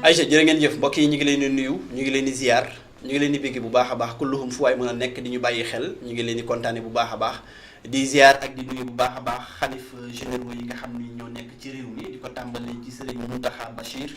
Aïcha jërë ngeen jëf mbokk yi ñu ngi leen di nuyu ñu ngi leen di ziar ñu ngi leen di bégg bu baax a baax kulluhum fu waay mën a nekk di ñu bàyyi xel ñu ngi leen di kontaane bu baax a baax di ziar ak di nuyu bu baax a baax xalif généraux yi nga xam ni ñoo nekk ci réew mi di ko tàmbalee ci sëriñ Mountakha Bachir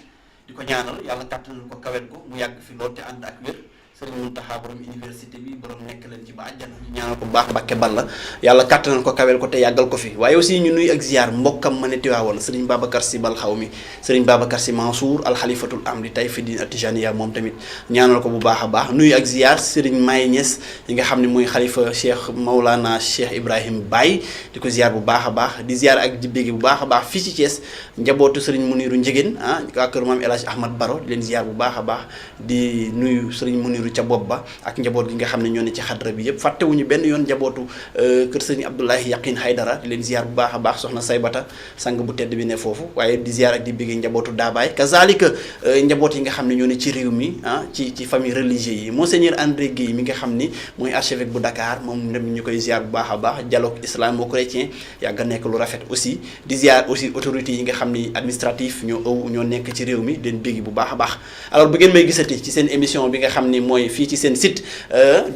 di ko ñaanal yàlla kàttanal ko kawet ko mu yàgg fi lool te ànd ak wér sëriñ Mountakha borom université bi borom nekk leen ci ba àjjana ñu ñaanal ko bu baax Mbàkke Balla yàlla kàttanal ko kawel ko te yàggal ko fi waaye aussi ñu nuyu ak ziar mbokkam ma ne Tiwaawoon sëriñ Babacar Sy Bal xaw mi sëriñ Babacar Sy Mansour alxalifatul am di tay fi din atijaniya moom tamit ñaanal ko bu baax a baax nuyu ak ziar sëriñ Maye Niass yi nga xam ne mooy xalifa Cheikh Maulana Cheikh Ibrahim Baye di ko ziar bu baax a baax di ziar ak di bégg bu baax a baax fii ci Thiès njabootu sëriñ Muniru Njëgéen waa kër maam El Hadj Ahmad Baro di leen ziar bu baax a baax di nuyu sëriñ Muniru ca bopp ba ak njaboot gi nga xam ne ñoo ne ci xadra bi yëpp fàttewuñu benn yoon njabootu kër sëriñ Abdoulahi Yaqin Haydara di leen ziar bu baax a baax soxna Saybata sang bu tedd bi ne foofu waaye di ziar ak di bégg njabootu Daabaay kazalika njaboot yi nga xam ne ñoo ne ci réew mi ci famille religieux yi monseigneur André Guèye mi nga xam ni mooy archevêque bu Dakar moom dem ñu koy ziar bu baax a baax dialogue islamo-chrétien yàgg nekk lu rafet aussi di ziar aussi autorités yi nga xam ni administratif ñoo nekk ci réew mi di leen bégg bu baax a baax alors bu ngeen may gisati ci seen émission bi nga xam ni mooy fii ci seen site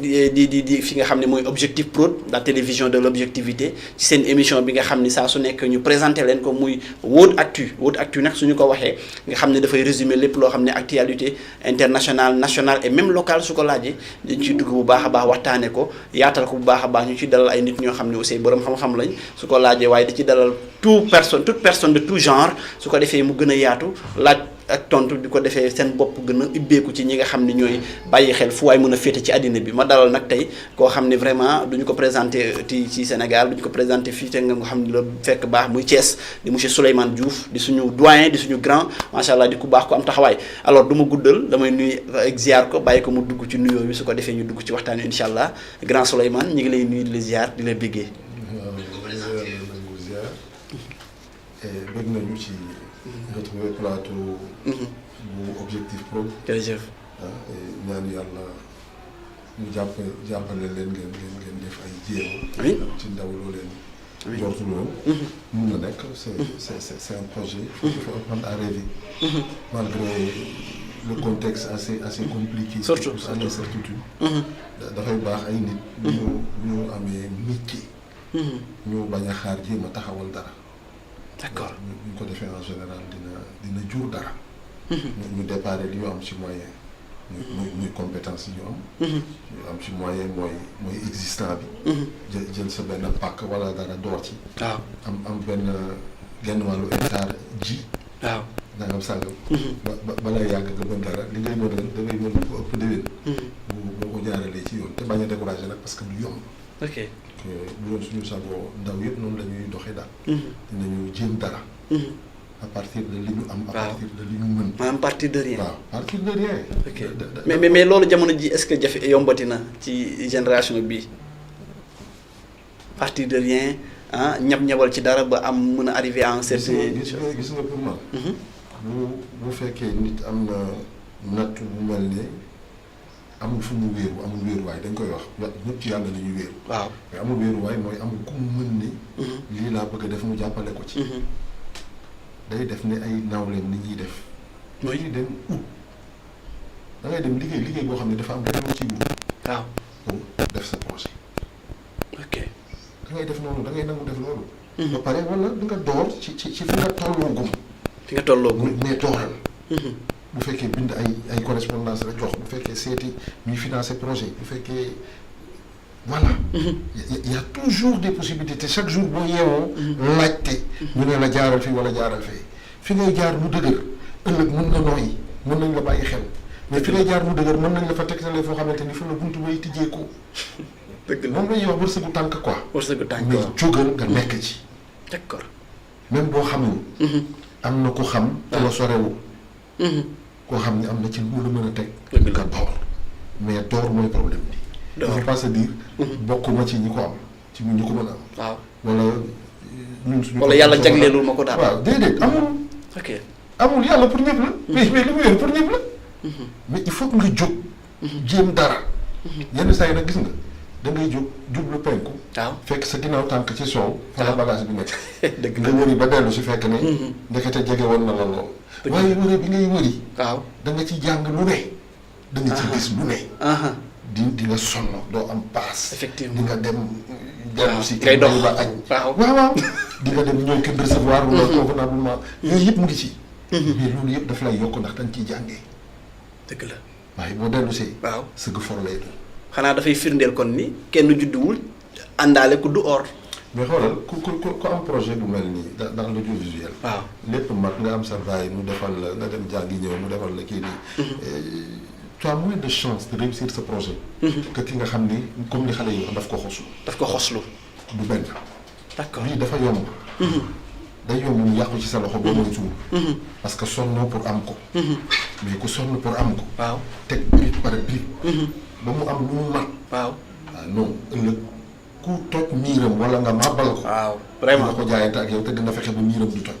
di fi nga xam ne mooy Objectif Prod la télévision de l'objectivité ci seen émission bi nga xam ni saa su nekk ñu présenté leen ko muy World Actu nag suñu ko waxee nga xam ne dafay résumer lépp loo xam ne actualité internationale nationale et même locale su ko laajee dañ ciy dugg bu baax a baax waxtaane ko yaatal ko bu baax a baax ñu ci dalal ay nit ñoo xam ne aussi borom xam-xam lañ su ko laajee waaye da ci dalal toute personne de tout genre su ko defee mu gën a yaatu laaj ak tontu di ko defee seen bopp gën a ibbeeku ci ñi nga xam ne ñooy bàyyi xel fu waay mën a féete ci àddina bi ma dalal nag tey koo xam ne vraiment duñu ko présenté ci Sénégal duñu ko présenté fii te nga xam ne la fekk baax muy Thiès di monsieur Souleymane Diouf di suñu doyen di suñu grand macha allah di ku baax ko am taxawaay alors du ma guddal damay nuyu ak ziar ko bàyyi ko mu dugg ci nuyoo bi su ko defee ñu dugg ci waxtaan wi incha allah grand Souleymane ñu ngi lay nuyu di la ziar di la béggee. bëgg nañu ci retrouver plateau bu Objectif Prod jërëjëf ñaan yàlla ñu jàppale leen ngeen def ay jéego ci ndaw loo leen jortu loolu mun na nekk c'est un projet il faut apprendre à rêver malgré le contexte assez compliqué surtout à l'incertitude dafay baax ay nit ñu amee métier ñu bañ a xaar jéem a taxawal dara. d'accord ñu ko defee en général dina jur dara. ñu déparé li ñu am ci moyen. muy compétence yi ñu am. ñu am ci moyen mooy existant bi. jël sa benn pàkk wala dara door ci. waaw am benn genn wàllu hectare ji. waaw nangam sàngam. bala yàgg nga mën dara li ngay mën ren da ngay mën ko ëpp déwén. boo ko jaaralee ci yoon te bañ a découragé nag parce que du yomb. ok. bu doon suñu sagoo ndaw yëpp noonu la ñuy doxee daal. dinañu jéem dara. à partir de li ñu am. à partir de li ñu mën. maanaam partir de rien. waaw partir de rien. ok mais loolu jamono ji est-ce que jafe yombati na ci génération bi partir de rien ñab-ñabal ci dara ba am mën a arriver à un certain. gis nga pour man. bu fekkee nit am na natt bu mel ne. amul fu mu amul wéeruwaay dañ koy wax ñëpp ci yàlla la ñuy wéeru. waaw mais amul wéeruwaay mooy amul ku mu mën ni. lii laa bëgg a def mu jàppale ko ci. day def ne ay nawleem ni ñuy def. mooy dem ut da ngay dem liggéey boo xam ne dafa am dara ciy wut. waaw pour def sa projet. ok da ngay def noonu da ngay nangu def loolu. ba pare wala da nga door ci fi nga tolloo gum. fi nga tolloo gum mais dooral. bu fekkee bind ay correspondance la jox bu fekkee seeti ñuy financer projet bu fekkee voilà. il y a toujours des possibilités chaque jour boo yeewoo. laajte. ñu ne la jaaral fii wala jaaral fee fi ngay jaar mu dëgër ëllëg mën na nooyi mën nañ la bàyyi xel mais fi ngay jaar mu dëgër mën nañ la fa tegtalee foo xamante ni fa la buntu bay tijjeekoo. dëgg la moom la ñuy wax wërsëgu tànk quoi. wërsëgu tànk mais jógal nga nekk ci. d'accord même boo xamul. am na ku xam. te la sorewu. koo xam ne am na ci lu la mën a teg. nga door mais door mooy problème bi. il faut pas se dire. bokkuma ci ñi ko am ci ñi ko mën a am. waaw wala ñun suñu. wala yàlla jagleelul ma ko daal. waaw déedéet amul. ok amul yàlla pour ñëpp la. mais li mu yor pour ñëpp la. mais il faut que nga jóg. jéem dara. yenn saa yi nag gis nga da ngay jóg jublu penku. waaw fekk sa ginnaaw tànk ci soow. fa la bagage bi nekk. dëgg nga wëri ba dellu si fekk ne. ndekete jege woon na la lool. waaye wëri bi ngay wëri. waaw da nga ci jàng lu ne. da nga ci gis lu ne. di nga sonn doo am paas. effectivement di nga dem. dellu si ngay dox ba añ. waaw di nga dem ñëw kenn recevoir. wala convenablement yooyu yëpp mu ngi ci. mais loolu yëpp daf lay yokk ndax da nga ciy jàngee. dëgg la waaye boo dellu see. waaw sëgg for lay doon. xanaa dafay firndeel kon ni kenn judduwul àndaale ku du or. mais xoolal ku am projet bu mel nii dans l'audiovisuel. waaw lépp mag nga am sa baay mu defal la nga dem jàngi ñëw mu defal la kii nii. tu as moins de chance de réussir ce projet. que ki nga xam ni comme li xale yi daf ko xoslu. daf ko xoslu. du benn. d'accord lii dafa yomb. day yomb mu yàqu ci sa loxo boo mooy tuur. parce que sonnoo pour am ko. mais ku sonn pour am ko. waaw teg brique par brique. ba mu am lu mu mat. waaw non ëllëg ku toj miiram wala nga màbbal ko. waaw vraiment dina ko jaayante ak yow te dina fexe ba miiram du toj.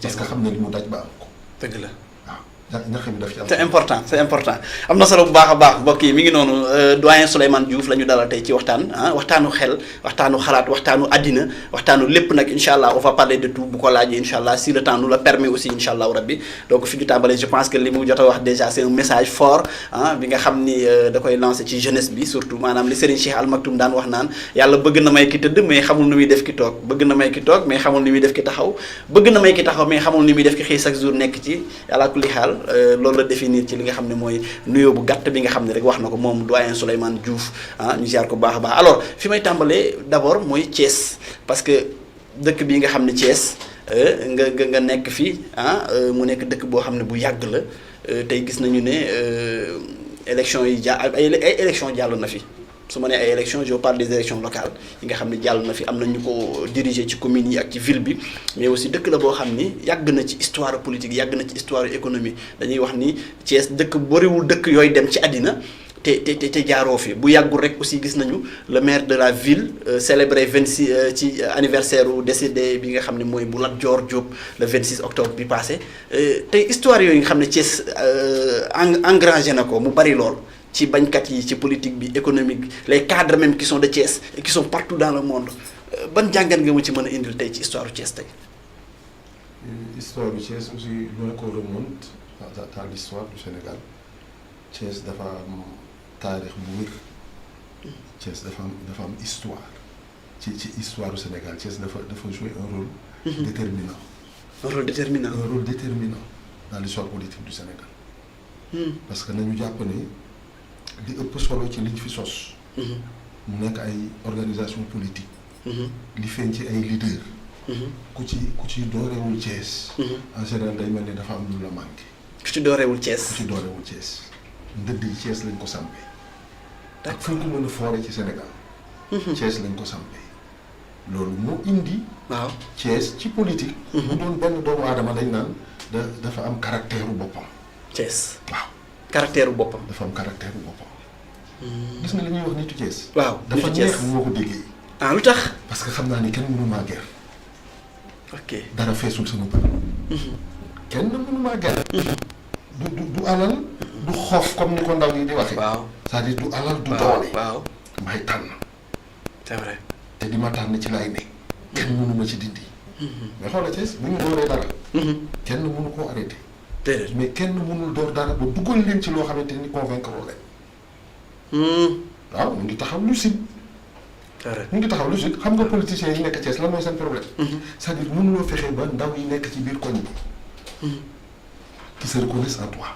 parce que xam ne li mu daj ba am ko. dëgg la waaw ñax bi daf ci am. c'est important am na solo bu baax a baax mbokk yi mi ngi noonu doyen Souleymane Diouf la ñu dalal tey ci waxtaan waxtaanu xel waxtaanu xalaat waxtaanu àddina waxtaanu lépp nag incha allah on va parler de tout bu ko laajee incha allah si le temps nous le permet aussi incha allah rabbi donc fi ñu tàmbalee je pense que li mu jot a wax déjà c'est un message fort bi nga xam ni da koy lancer ci jeunesse bi surtout maanaam li Serigne Cheikh Al Maktoum daan wax naan yàlla bëgg na may ki tëdd mais xamul nu muy def ki toog bëgg na may ki toog mais xamul ni muy def ki taxaw bëgg na may ki taxaw mais xamul ni muy def ki xëy chaque jour nekk ci yàlla kulli xaal loolu la définir ci li nga xam ne mooy nuyoo bu gàtt bi nga xam ne rek wax na ko moom doyen Souleymane Diouf ñu ziar ko baax a baax alors fi may tàmbalee d'abord mooy Thiès parce que dëkk bii nga xam ne Thiès nga nekk fii mu nekk dëkk boo xam ne bu yàgg la tey gis nañu ne élection yi ay élection jàll na fi su ma nee ay élection je parle des élections locales yi nga xam ne jàll na fi am na ñu ko diriger ci communes yi ak ci ville bi mais aussi dëkk la boo xam ni yàgg na ci histoire politique yàgg na ci histoire économie dañuy wax ni Thiès dëkk bariwul dëkk yooyu dem ci àddina te jaaroo fi bu yàggul rek aussi gis nañu le maire de la ville célébré 26 ci anniversaire u décédé bi nga xam ne mooy bu Lat Dior Diop le 26 octobre bi passé tey histoire yooyu nga xam ne Thiès engrangé na ko mu bari lool ci bañkat yi ci politique bi économique les cadres même qui sont de Thiès et qui sont partout dans le monde ban jàngat nga ma ci mën a indil tey ci histoire u Thiès tey. histoire du Thiès aussi loin qu'on remonte dans l'histoire du Sénégal Thiès dafa am taarix bu wér Thiès dafa am histoire ci histoire du Sénégal Thiès dafa jouer un rôle déterminant. un rôle déterminant dans l'histoire politique du Sénégal. parce que nañu jàpp ne di ëpp solo ci liñ fi sos. mu nekk ay organisation politique. li feeñ ci ay leader. ku ci doorewul Thiès. en général day mel ni dafa am lu la manqué. ku ci doorewul Thiès. ndëdd yi Thiès lañ ko sampee. ak fu ñu ko mën a foore ci Sénégal. Thiès lañ ko sampee. loolu moo indi. waaw Thiès ci politique. bu doon benn doomu aadama dañ naan dafa am caractère u boppam. Thiès waaw. caractère u boppam. dafa am caractère u boppam. gis nga li ñuy wax nitu Thiès. waaw dafa neex moo ko déggee. lu tax. parce que xam naa ni kenn mënu maa ger. ok dara feesul sama bët. kenn mënu maa ger. du alal. du xoof comme ni ko ndaw yi di waxee. waaw c'est-à-dire du alal du doole. waaw may tànn. c'est vrai. te di ma tànn ci lay ne. kenn mënu ma ci dindi. mais xoolal Thiès bu ñu dooree dara. kenn mënu koo arrêté. déedéet mais kenn mënul door dara ba dugal leen ci loo xamante ni convaincre leen. waaw mu ngi taxaw lucide. c'est vrai mu ngi taxaw lucide xam nga politiciens yi nekk Thiès lan mooy seen problème. c'est-à-dire mënuloo fexe ba ndaw yi nekk ci biir koñ bi. qui se reconnaissent en toi.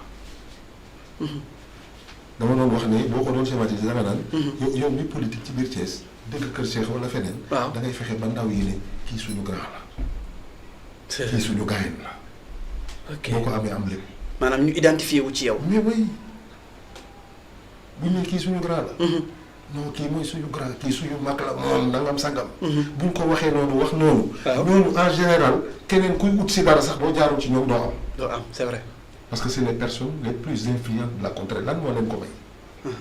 dama doon wax ne boo ko doon schématiser danga naan. yow mi politique ci biir Thiès dëkk Kër Cheikh wala feneen. waaw da ngay fexe ba ndaw yi ne kii suñu grand la. kii suñu gaayen la. ok boo ko amee am lépp. maanaam ñu identifié wu ci yow. mais oui bu ñu kii suñu grand la. non kii mooy suñu grand kii suñu mag la moom nangam sangam. buñ ko waxee noonu wax noonu. waaw ñooñu en général keneen kuy ut si dara sax boo jaarul ci ñoom doo am. doo am c'est vrai. parce que c'est les personnes les plus influentes de la contrée lan moo leen ko may.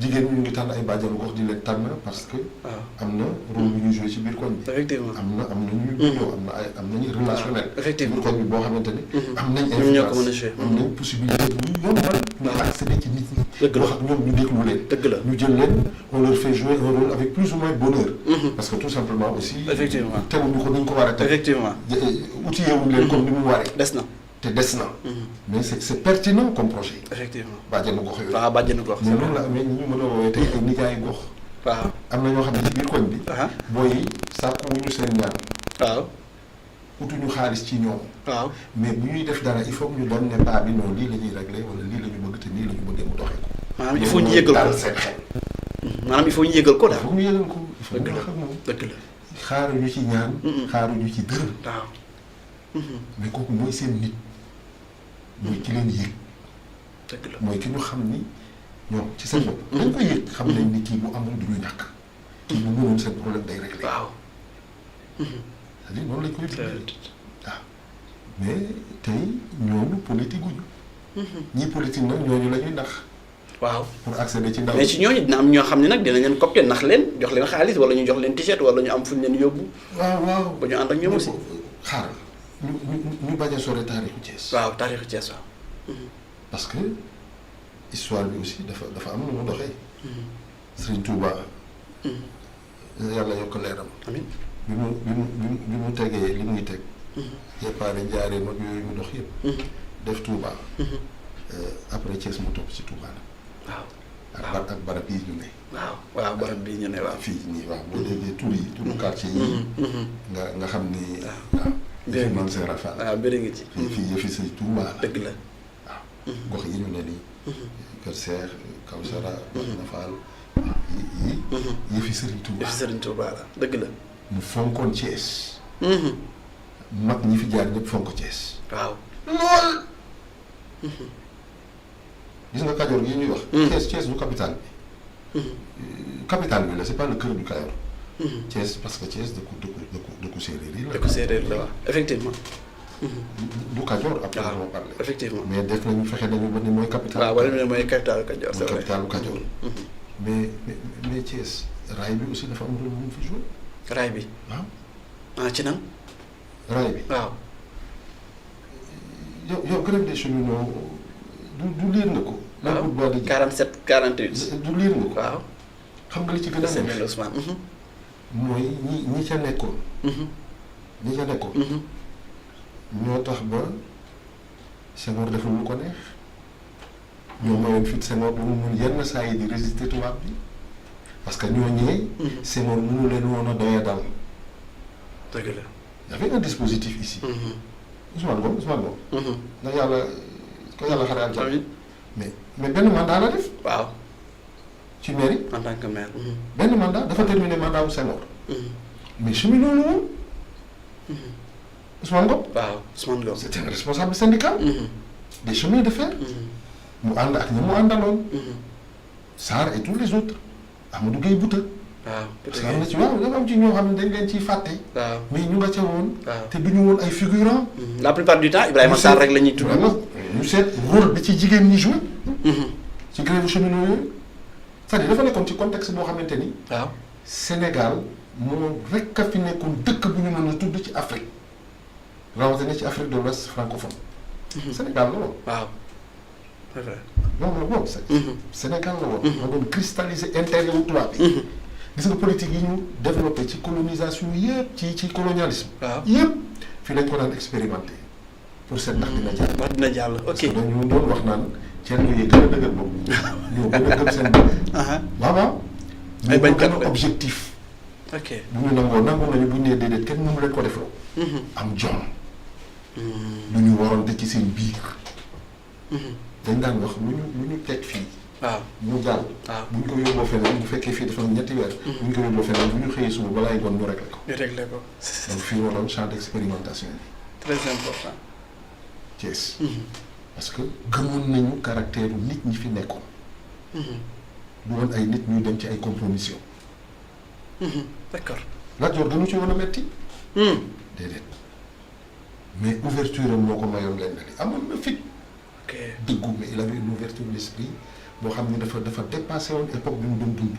jigéen ñi ñu ngi tànn ay bàjjanu gox di leen tànn parce que. am na rôle bu ñuy joué ci biir koñ bi. effectivement am na ñu ñëw am nañu relationnel. effectivement biir koñ bi boo xamante ni. am nañ ñoom ñoo ko mën a influence joué. am nañ possibilité bu yombal. ñu accéder ci nit ñi. dëgg la wax ak ñoom ñu déglu leen. dëgg la ñu jël leen on leur fait jouer un rôle avec plus ou moins bonheur. parce que tout simplement aussi. effectivement teewuñu ko ni ñu ko war a teg. effectivement outillé wuñ leen comme ni mu waree. des na. te des na. mais c'est pertinent comme projet. effectivement bàjjenu gox yooyu. waaw bàjjenu gox. mais noonu la amee ñi ñu mën a woowee tey ay nijaay gox. waaw am na ñoo xam ne ci biir koñ bi. booy yi sàkkuwuñu seen ñaan. waaw. utuñu xaalis ci ñoom. waaw mais bu ñuy def dara il faut que ñu doon ne paa bi non lii la ñuy réglé wala lii la ñu bëgg te nii la ñu bëggee mu doxee ko. maanaam il faut ñu yëgal daal ko seen xel. maanaam il faut ñu yëgal ko daal. il faut ñu yëgal ko il faut ñu wax ak moom. dëgg la xaaruñu ci ñaan. xaaruñu ci dërëm. waaw. mais kooku mooy seen nit. mooy ki leen yëg. dëgg la mooy ki ñu xam ni ñoom ci seen bopp. dañ koy yëg xam nañ ni kii bu amul du ñu ñàkk. kii bu mënoon seen problème day réglé. waaw. c'est-à-dire noonu lañ koy dundee. waaw mais tey ñooñu politique guñu. ñii politique nag ñooñu la ñuy nax. waaw pour accéder ci ndaw. mais ci ñooñu dina am ñoo xam ne nag dinañ leen copte nax leen jox leen xaalis wala ñu jox leen t-shirt wala ñu am fu ñu leen yóbbu. waaw ba ñu ànd ak ñoom aussi. xaaral ñu bañ a sore taarixu Thiès. waaw taarixu Thiès waaw. parce que histoire bi aussi dafa am nu mu doxee. Serigne Touba. yàlla yokk leeram. amiin bi mu tegee li muy teg. yeppaare njaaree mag yooyu mu dox yëpp. def Touba. après Thiès mu topp ci Touba nag. waaw ak barab yi ñu ne. waaw barab bii ñu ne waaw. fii nii waaw boo déggee tur yi turu quartier yi. nga xam ni. waaw mbir Mame Serap Fall. waaw mbir ngi ci. fii yëfi Sëñ Touba la. dëgg la. waaw gox yi ñu ne nii. Kër Seex Kawsara. Medina Fall yi yëfi Sëriñ Touba. yëfi Sëriñ Touba la dëgg la. mu fonkoon Thiès. mag ñi fi jaar ñëpp fonk Thiès. waaw. lool. gis nga Kajoor gi ñuy wax. Thiès du capital bi. capital bi la c'est pas le cœur du Kajoor. Thiès parce que Thiès dëkku séeréer yi la. dëkku séeréer la waaw effectivement. du Kajoor après moo parlé. effectivement mais def nañu fexe nañu ba ni mooy capital. waaw wala ne mooy capitalu Kajoor c'est vrai. capitalu Kajoor. mais Thiès raay bi aussi dafa am rôle bu mu fi joué. raay bi. waaw. ci nan. raay bi. waaw. yow grève des cheminots du liir nga ko. waaw 47 48. du liir nga ko. waaw. xam nga li ci gën a neex Ousmane. mooy ñi ca nekkoon. ñi ca nekkoon. ñoo tax ba Senghor deful lu ko neex. ñoo mayoon fit Senghor ba mu mun yenn saa yi di résister tubaab bi parce que ñoo ñëwee. Senghor mënu leen woon a doya dal. dëgg la. y avait un dispositif ici. Ousmane Ngom. ndax yàlla ko yàlla xare àjjana. mais benn mandat la def. waaw. ci mairie. en tant que maire. benn mandat dafa terminé mandat wu Senghor. mais cheminot la woon. Ousmane Ngom. waaw Ousmane Ngom. c'était un responsable syndical. des chemins de fer. mu ànd ak ñi mu àndaloon. Sarr et tous les autres. Amadou Gueye Bouta. waaw parce que am na ci waaw dafa am ci ñoo xam ne dañ leen ciy fàtte. waaw mais ñu nga ca woon. waaw te du ñu woon ay figurants. la plupart du temps Ibrahima Sarr rek la ñuy tudd. vraiment ñu seet rôle bi ci jigéen ñi joué. ci grève cheminot yooyu. c'est-à-dire dafa nekkoon ci contexte boo xamante ni. waaw Sénégal moo rek a fi nekkoon dëkk bu ñu mën a tudd ci Afrique rawatina ci Afrique de l'Ouest francophone. Sénégal la woon. waaw c'est vrai. moom la woon Sénégal la woon. moo doon cristalliser intérêt wu tubaab bi. gis nga politique yi ñu développé ci colonisation yëpp ci colonialisme. waaw yëpp fii lañ ko daan expérimenté pour seet ndax dina jàll. wax dina jàll ok. parce que dañu doon wax naan Thierno yi gën a dëgër boobu. ñoo gën a gëm seen bopp. waaw. ay bañkat gën a objectif. ok bu ñu nangu nañu bu ñu nee déedéet kenn mënu leen ko defloo. am jom. lu ñu waroon de ci seen biir. dañ daan wax lu ñu teg fii. waaw mu jàll. waaw bu ñu ko yóbboo feneen bu fekkee fii dafa am ñetti weer. bu ñu ko yóbboo feneen bu ñu xëyee suba balaay ngoon ñu réglé ko. ñu réglé ko. donc fii moo doon champ d'expérimentation bi. très important. Thiès. parce que gëmoon nañu caractère nit ñi fi nekkoon. du woon ay nit ñuy dem ci ay compromission. d'accord. Lat Joor gënu ci woon a metti. déedéet mais ouverture am moo ko mayoon leen li amoon na fit. ok dëggu mais il avait une ouverture d'esprit boo xam ni dafa dépassé woon époque bi mu doon dund.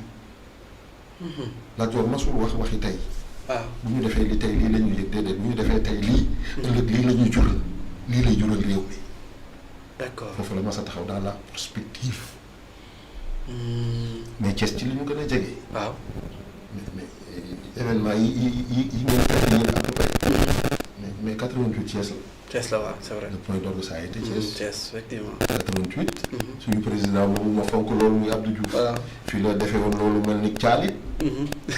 Lat Joor masul waxi tey. waaw bu ñu defee li tey lii la ñuy yëg déedéet bu ñu defee tey lii. ëllëg lii la ñuy jural lii lay jural réew mi. d'accord foofu la mas a taxaw dans la prospective. mais Thiès ci li ñu gën a jege. waaw mais événement yi ngeen fekk yéen à peu près. mais 88 Thiès la. Thiès la waaw c'est vrai. le point d'orgue ça a été Thiès. Thiès effectivement. 88. suñu président boobu ma fonk loolu muy Abdou Diouf. waaw fii la defee woon loolu mel ni caalit.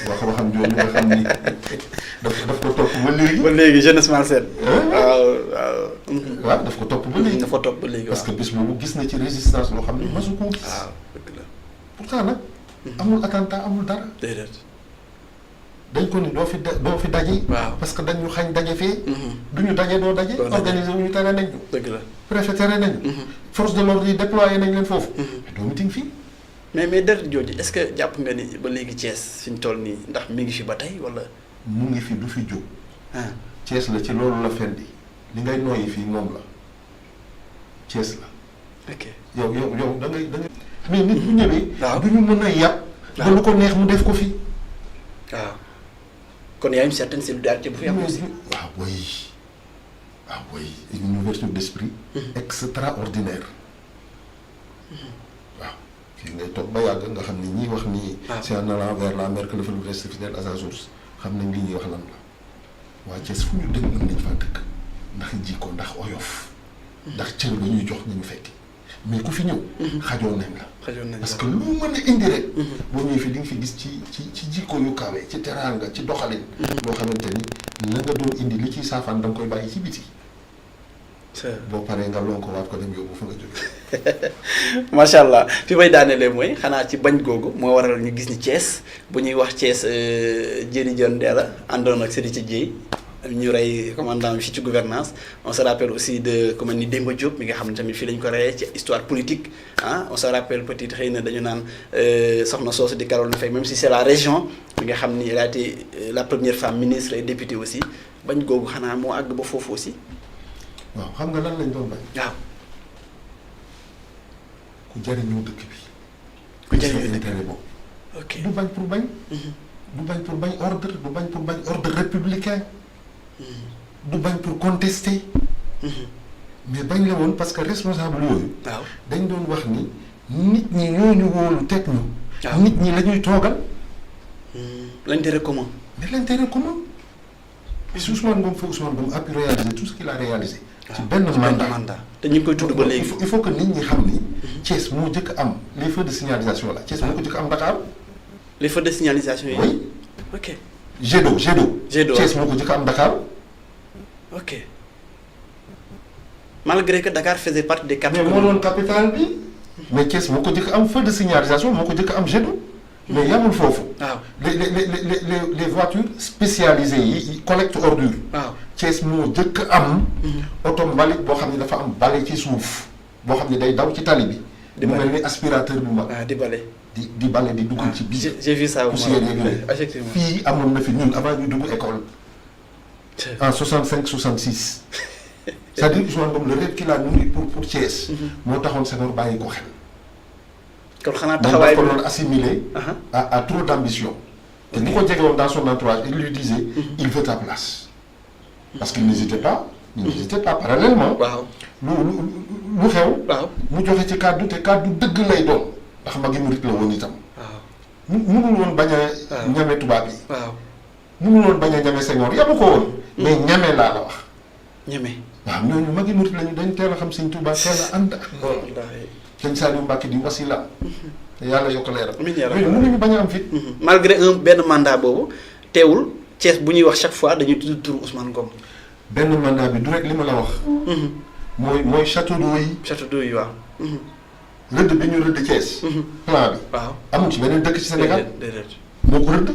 waxam jooju nga xam ni daf ko topp ba léegi. ba léegi jeunesse malsaine. waaw daf ko topp ba léegi. dafa topp ba léegi parce que bis boobu gis na ci résistance loo xam ne masu koo gis. waaw dëgg la. pourtant nag. amul attentat amul dara. déedéet. dañ ko ni doo fi daje. waaw parce que dañ ñu xañ daje fee. du ñu daje doo daje. organiser wu ñu tere nañ ñu. dëgg la. préfet tere nañ ñu. force de l'ordre yi déployé nañ leen foofu. mais doo meeting fii. mais deret jooju est-ce que jàpp nga ni ba léegi Thiès fi ñu toll nii ndax mi ngi fi ba tey wala. mu ngi fi du fi jóg. ah Thiès la ci loolu la fendi li ngay noyyi fii moom la Thiès la. ok yow da ngay mais nit bu ñëwee. waaw du ñu mën a yàpp. ba lu ko neex mu def ko fi. waaw kon y a une certaine solidarité bu fi am aussi. waaw oui une ouverture d'esprit. extraordinaire. waaw fii ngay toog ba yàgg nga xam ni ñiy wax ni. c'est en allant vers la mer que le fleuve reste fidèle à sa source xam nañ li ñuy wax lan la waa Thiès fu ñu dëkk mën nañ faa dëkk ndax jikko ndax oyof. ndax cër ba ñuy jox nañu fekk mais ku fi ñëw. xajoon nañ la. parce que lu mën a indi rek. boo ñëwee fi di nga fi gis ci jikko yu kawe ci teraanga ci doxalin. boo xamante ni la nga doon indi li ciy saafaan da nga koy bàyyi ci biti. boo paree nga lon ko waat ko dem yóbbu fa nga jógee. macha allah fi may daanelee mooy xanaa ci bañ googu moo waral ñu gis ni Thiès bu ñuy wax Thiès Diéry Dione Ndella àndoon ak Sidiki Dieye ñu rey commandant bi fii ci gouvernance on se rappelle aussi de comme ni Demba Diop mi nga xam ne tamit fii lañ ko reyee ci histoire politique on se rappelle peut-être xëy na dañu naan soxna soosu di Caroline Faye même si c'est la région mi nga xam ni elle a été la première femme ministre et députée aussi bañ googu xanaa moo àgg ba foofu aussi. waaw xam nga lan lañ doon bañ. waaw. ku jëriñoo dëkk bi. ku jëriñoo dëkk bi boobu. ok du bañ pour bañ. du bañ pour bañ ordre du bañ pour bañ ordre républicain. du bañ pour contester. mais bañ la woon parce que responsable yooyu. waaw dañ doon wax ni nit ñi ñooñu wóolu teg ñu. waaw nit ñi la ñuy toogal. l'intérêt commun. mais l'intérêt commun. et si Ousmane Ngom a pu réaliser tout ce qu'il a réalisé. ci benn mandat te ñu ngi koy tudd ba léegi. il faut que nit ñi xam ni. Thiès moo jëkk am les feux de signalisation là Thiès moo ko jëkk am Dakar. les feux de signalisation yi. oui ok. jet d'eau Thiès moo ko jëkk am Dakar. ok malgré que Dakar faisait partie des capitales. mais moo doon capitale bi. mais Thiès moo ko jëkk am feu de signalisation moo ko jëkk am jet d'eau. mais yamul foofu. waaw les voitures spécialisées yi collecte ordure. waaw Thiès moo jëkk am. oto mbalit boo xam ne dafa am bale ci suuf boo xam ne day daw ci tali bi. di mu bale mel ni aspirateur bu mag. di bale. di bale di dugg ci biir. j'ai vu ça poussière yeeg yooyu. effectivement fii amoon na fi ñun avant ñu dugg école. en 65 66. c'est-à-dire Ousmane Ngom le rêve qu'il a nourri pour Thiès. moo taxoon Senghor bàyyi ko xel. kon xanaa taxawaay ko doon assimilé à trop d'ambition. te ni ko jege woon dans son entourage il lui disait il veut ta place. parce qu'il n'hésitait pas parallèlement. waaw lu xew. waaw mu joxe ci kàddu te kàddu dëgg lay doon ndax magi murit la woon itam. waaw munul woon bañ a ñame tubaab yi. waaw munul woon bañ a ñame Senghor yabu ko woon. mais ñame laa la wax. ñeme. waaw ñooñu magi murit lañu dañ teel a xam Sëñ Tuubaa teel a ànd ak moom. Sëñ Saliou Mbacke di wasila. te yàlla yokk leeram. amiin yaa rabbi mënuñu bañ a am fit. malgré benn mandat boobu teewul Thiès bu ñuy wax chaque fois dañuy tudd turu Ousmane Ngom. benn mandat bi du rek li ma la wax. mooy château d'eau yi. château d'eau yi waaw. rëdd bi ñu rëdd Thiès. plan bi. waaw amul ci beneen dëkk ci Sénégal. déedéet moo ko rëdd.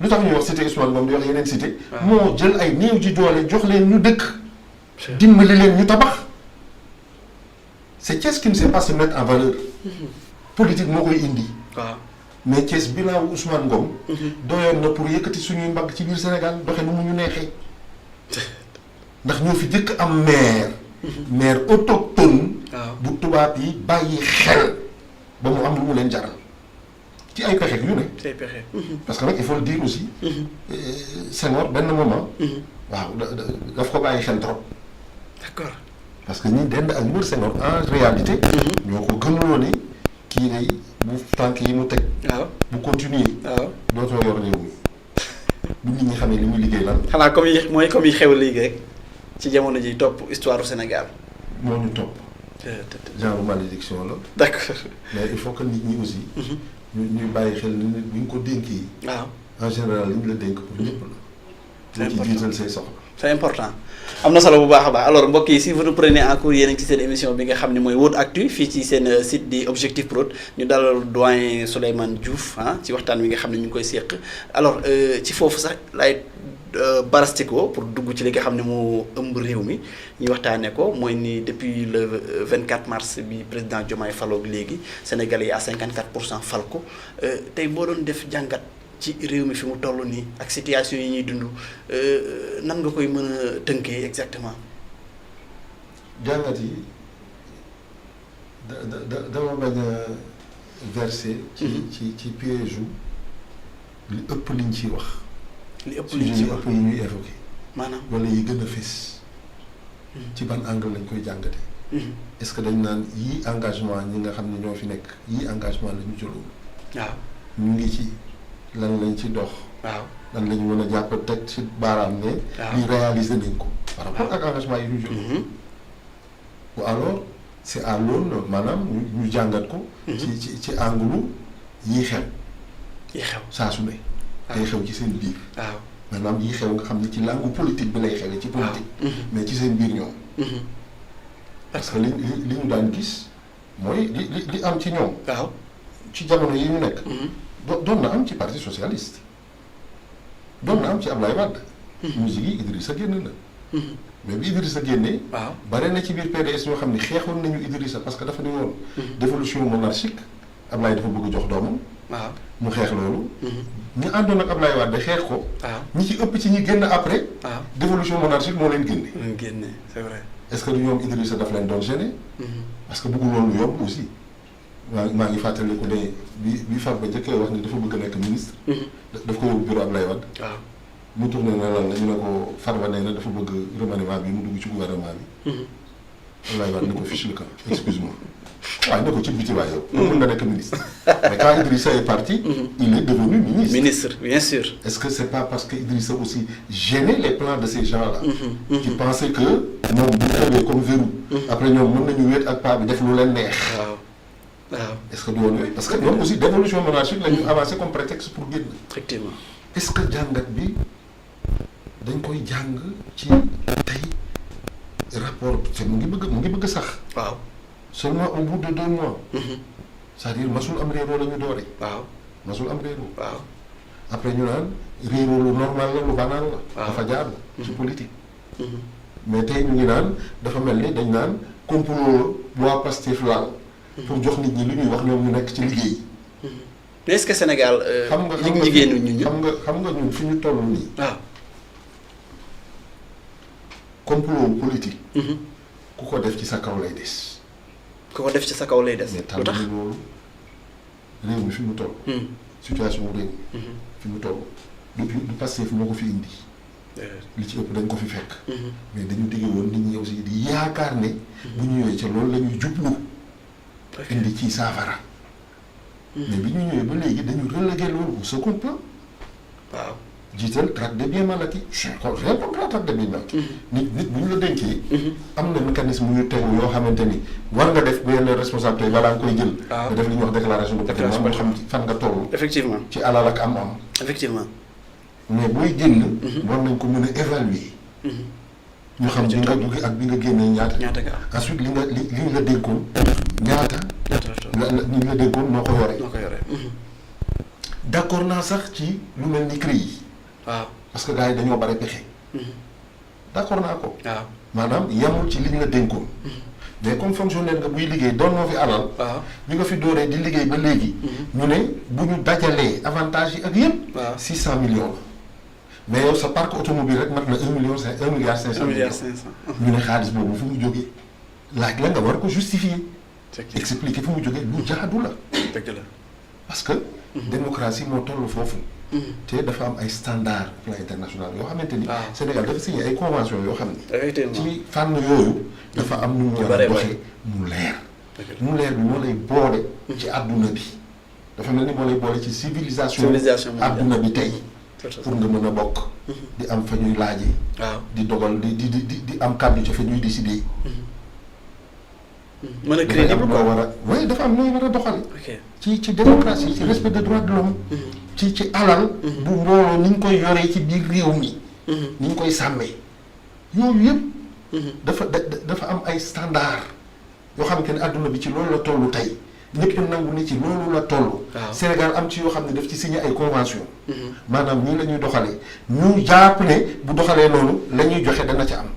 lu tax ñuy wax cité Ousmane Ngom di wax yeneen cité. moo jël ay néew ji doole jox leen ñu dëkk. dimbali leen ñu tabax. c'est Thiès qui ne sait pas se mettre en valeur. politique moo koy indi. waaw mais Thiès bilaawu Ousmane Ngom. doyoon na pour yëkkati suñuy mbagg ci biir Sénégal doxe nu mu ñu neexee. ndax ñoo fi jëkk am maire. maire autochtone. bu tubaab yi bàyyi xel ba mu am lu mu leen jaral ci ay pexe yu ne. ay pexe. parce que nag il faut le dire aussi. Senghor benn moment. waaw daf ko bàyyi xel trop. d'accord. parce que ñi dend ak wër Senghor en réalité. ñoo ko gëmloo ne kii day bu tànk yi mu teg. waaw bu continuer. waaw dootoo yor réew mi bu nit ñi xamee li muy liggéey lan. xanaa comme yi xew léegi rek ci jamono ji topp histoire du Sénégal. moo ñu topp. genre malédiction la. d'accord. mais il faut que nit ñi aussi. ñuy bàyyi xel ni nit bu ñu ko dénkee. waaw en général li ñu la dénk pour ñëpp la. c'est important ci jiital say soxla. c'est important am na solo bu baax a baax alors mbokk yi si vous nous prenez en cours yéen a ngi ci seen émission bi nga xam ne mooy World Actu fii ci seen site di Objectif Prod ñu dalal doyen Souleymane Diouf ci waxtaan wi nga xam ne ñu ngi koy séq alors ci foofu sax lay barastikoo pour dugg ci li nga xam ne moo ëmb réew mi ñu waxtaanee ko mooy ni depuis le 24 mars bi président Diomaye faloog léegi Sénégalais yi à 54% fal ko tey boo doon def jàngat ci réew mi fi mu toll nii ak situation yi ñuy dund nan nga koy mën a tënkee exactement. jàngat yi dama bañ a verser. ci piège li ëpp liñ ciy wax. li ëpp liñ ciy wax yi ñuy évoqué. maanaam wala yi gën a fés. ci ban angle lañ koy jàngate. est-ce que dañ naan yii engagement ñi nga xam ne ñoo fi nekk yii engagement la ñu jëloon. waaw ñu ngi ci. lan lañ ci dox. waaw lan lañ mën a jàpp teg ci baaraam ne. waaw lii réaliser nañ ko. par rapport ak engagement yi ñu jël. ou alors c' est à l'aune maanaam ñu jàngat ko. ci angle yii xew. yii xew saa su ne. day xew ci seen biir. waaw maanaam yii xew nga xam ne ci langue politique bi lay xewee ci politique. mais ci seen biir ñoom. parce que li ñu daan gis mooy li am ci ñoom. waaw ci jamono yi ñu nekk. doon na am ci parti socialiste doon na am ci Ablaye Wade. musique yi Idrissa génn na. mais bi Idrissa génnee. waaw bare na ci biir PDS ñoo xam ne xeexoon nañu Idrissa parce que dafa ne woon. dévolution monarchique Ablaye dafa bëgg jox doomam. waaw mu xeex loolu. ñu àndoon ak Ablaye Wade xeex ko. waaw ñi ci ëpp ci ñi génn après. waaw dévolution monarchique moo leen génne. leen génne c'est vrai. est-ce que du ñoom Idrissa daf leen doon gêner. parce que bëggul woon lu yomb aussi. maa ngi fàttaliku ne bi Farba njëkkee wax ni dafa bëgg a nekk ministre. daf ko yóbbu bureau Ablaye Wade. waaw mu tourné na lan la ñu ne ko Farba nee na dafa bëgg remaniement bi mu dugg ci gouvernement bi. Ablaye Wade ne ko fiche le camp excuse-moi waaye ne ko ci biti waaye yow. mën nga nekk ministre. mais quand Idrissa est parti. il est devenu ministre. ministre bien sûr. est-ce que c'est pas parce que Idrissa aussi gênait les plans de ces gens-là. qui pensaient que moom bu tawee comme verrou. après ñoom mën nañu wéet ak paa bi def lu leen neex. waaw waaw. est-ce que du woon yooyu parce que ñoom aussi dévolution monarchique la ñu avancé comme prétexte pour génn. effectivement. est-ce que jàngat bi dañ koy jàng ci tey rapport te mu ngi bëgg sax. waaw seulement au bout de 2 mois. c'est-à-dire masul am réeroo la ñu doore. waaw masul am réeroo. waaw après ñu naan réeroo lu normal la lu banal la. waaw dafa jaadu ci politique. mais tey ñu ngi naan dafa mel ni dañ naan complot waa Pastef laal. pour jox nit ñi lu ñuy wax ñoom ñu nekk ci liggéey. mais est-ce que Sénégal. xam nga jigéenu ñu ñëpp xam nga ñun fi ñu toll nii. waaw. complot politique. ku ko def ci sa kaw lay des. ku ko def ci sa kaw lay des. mais lu tàmm tax loolu réew mi fi mu toll. situation wu réew mi. fi mu toll du Pastef moo ko fi indi. li ci ëpp dañ ko fi fekk. mais dañu digge woon nit ñi aussi di yaakaar ne. bu ñu ñëwee ca loolu la ñuy jublu. indi ci saafara. mais bi ñu ñëwee ba léegi dañu relégué loolu au second plan. waaw jiital traque des biens mal acquis c'est important traque des biens mal acquis. nit bu ñu la dénkee. am na mécanisme yu tegu yoo xamante ni war nga def benn responsabilité balaa nga koy jël. waaw nga def li ñuy wax déclaration de patrimoine moo xam fan nga toll. effectivement ci alal ak am-am. effectivement. mais booy génn. war nañ ko mën a évaluer. ñu xam bi nga dugg ak bi nga génnee ñaata. ñaata nga am ensuite li nga dénkoon ñaata. li nga dénkoon noo ko yore. noo ko yore. d'accord naa sax ci lu mel ni CREI yi. waaw parce que gars yi dañoo bare pexe. d'accord naa ko. waaw maanaam yamul ci li nga dénkoon. mais comme fonctionnaire nga buy liggéey doon moo fi alal. waaw bi nga fi dooree di liggéey ba léegi. ñu ne bu ñu dajalee avantage yi ak yëpp. waaw 600 millions la. mais yow sa parc automobile rek mat na 1 milliard 500 1 milliard millions. 500. ñu ne xaalis boobu fu mu jógee laaj la nga war ko justifier. expliquer fu mu jógee lu jaadu la. dëgg la parce que. démocratie moo toll foofu. te dafa am ay standards plan international yoo xamante ni. Sénégal dafa signé ay convention yoo xam ni. ci fànn yooyu. dafa am nu mu war a doxee mu leer. mu leer bi moo lay boole. ci àdduna bi. dafa mel ni moo lay boole ci civilisation àdduna bi tey. pour nga mën a bokk. di am fa ñuy laaje. di dogal di am kàddu ca fa ñuy décider. mën a crédible quoi war a oui dafa am nooy war a doxale ci démocratie ci respect des droits de l'homme ci alal bu mbooloo ni ñu koy yoree ci biir réew mi ni ñu koy sàmmee yooyu yëpp dafa am ay standard yoo xamante ne adduna bi ci loolu la toll tey ñëpp nangu ni ci loolu la toll Sénégal am ci yoo xam ne daf ci signé ay convention maanaam nii la ñuy doxalee ñu jàpp ne bu doxalee noonu la ñuy joxe dana ca am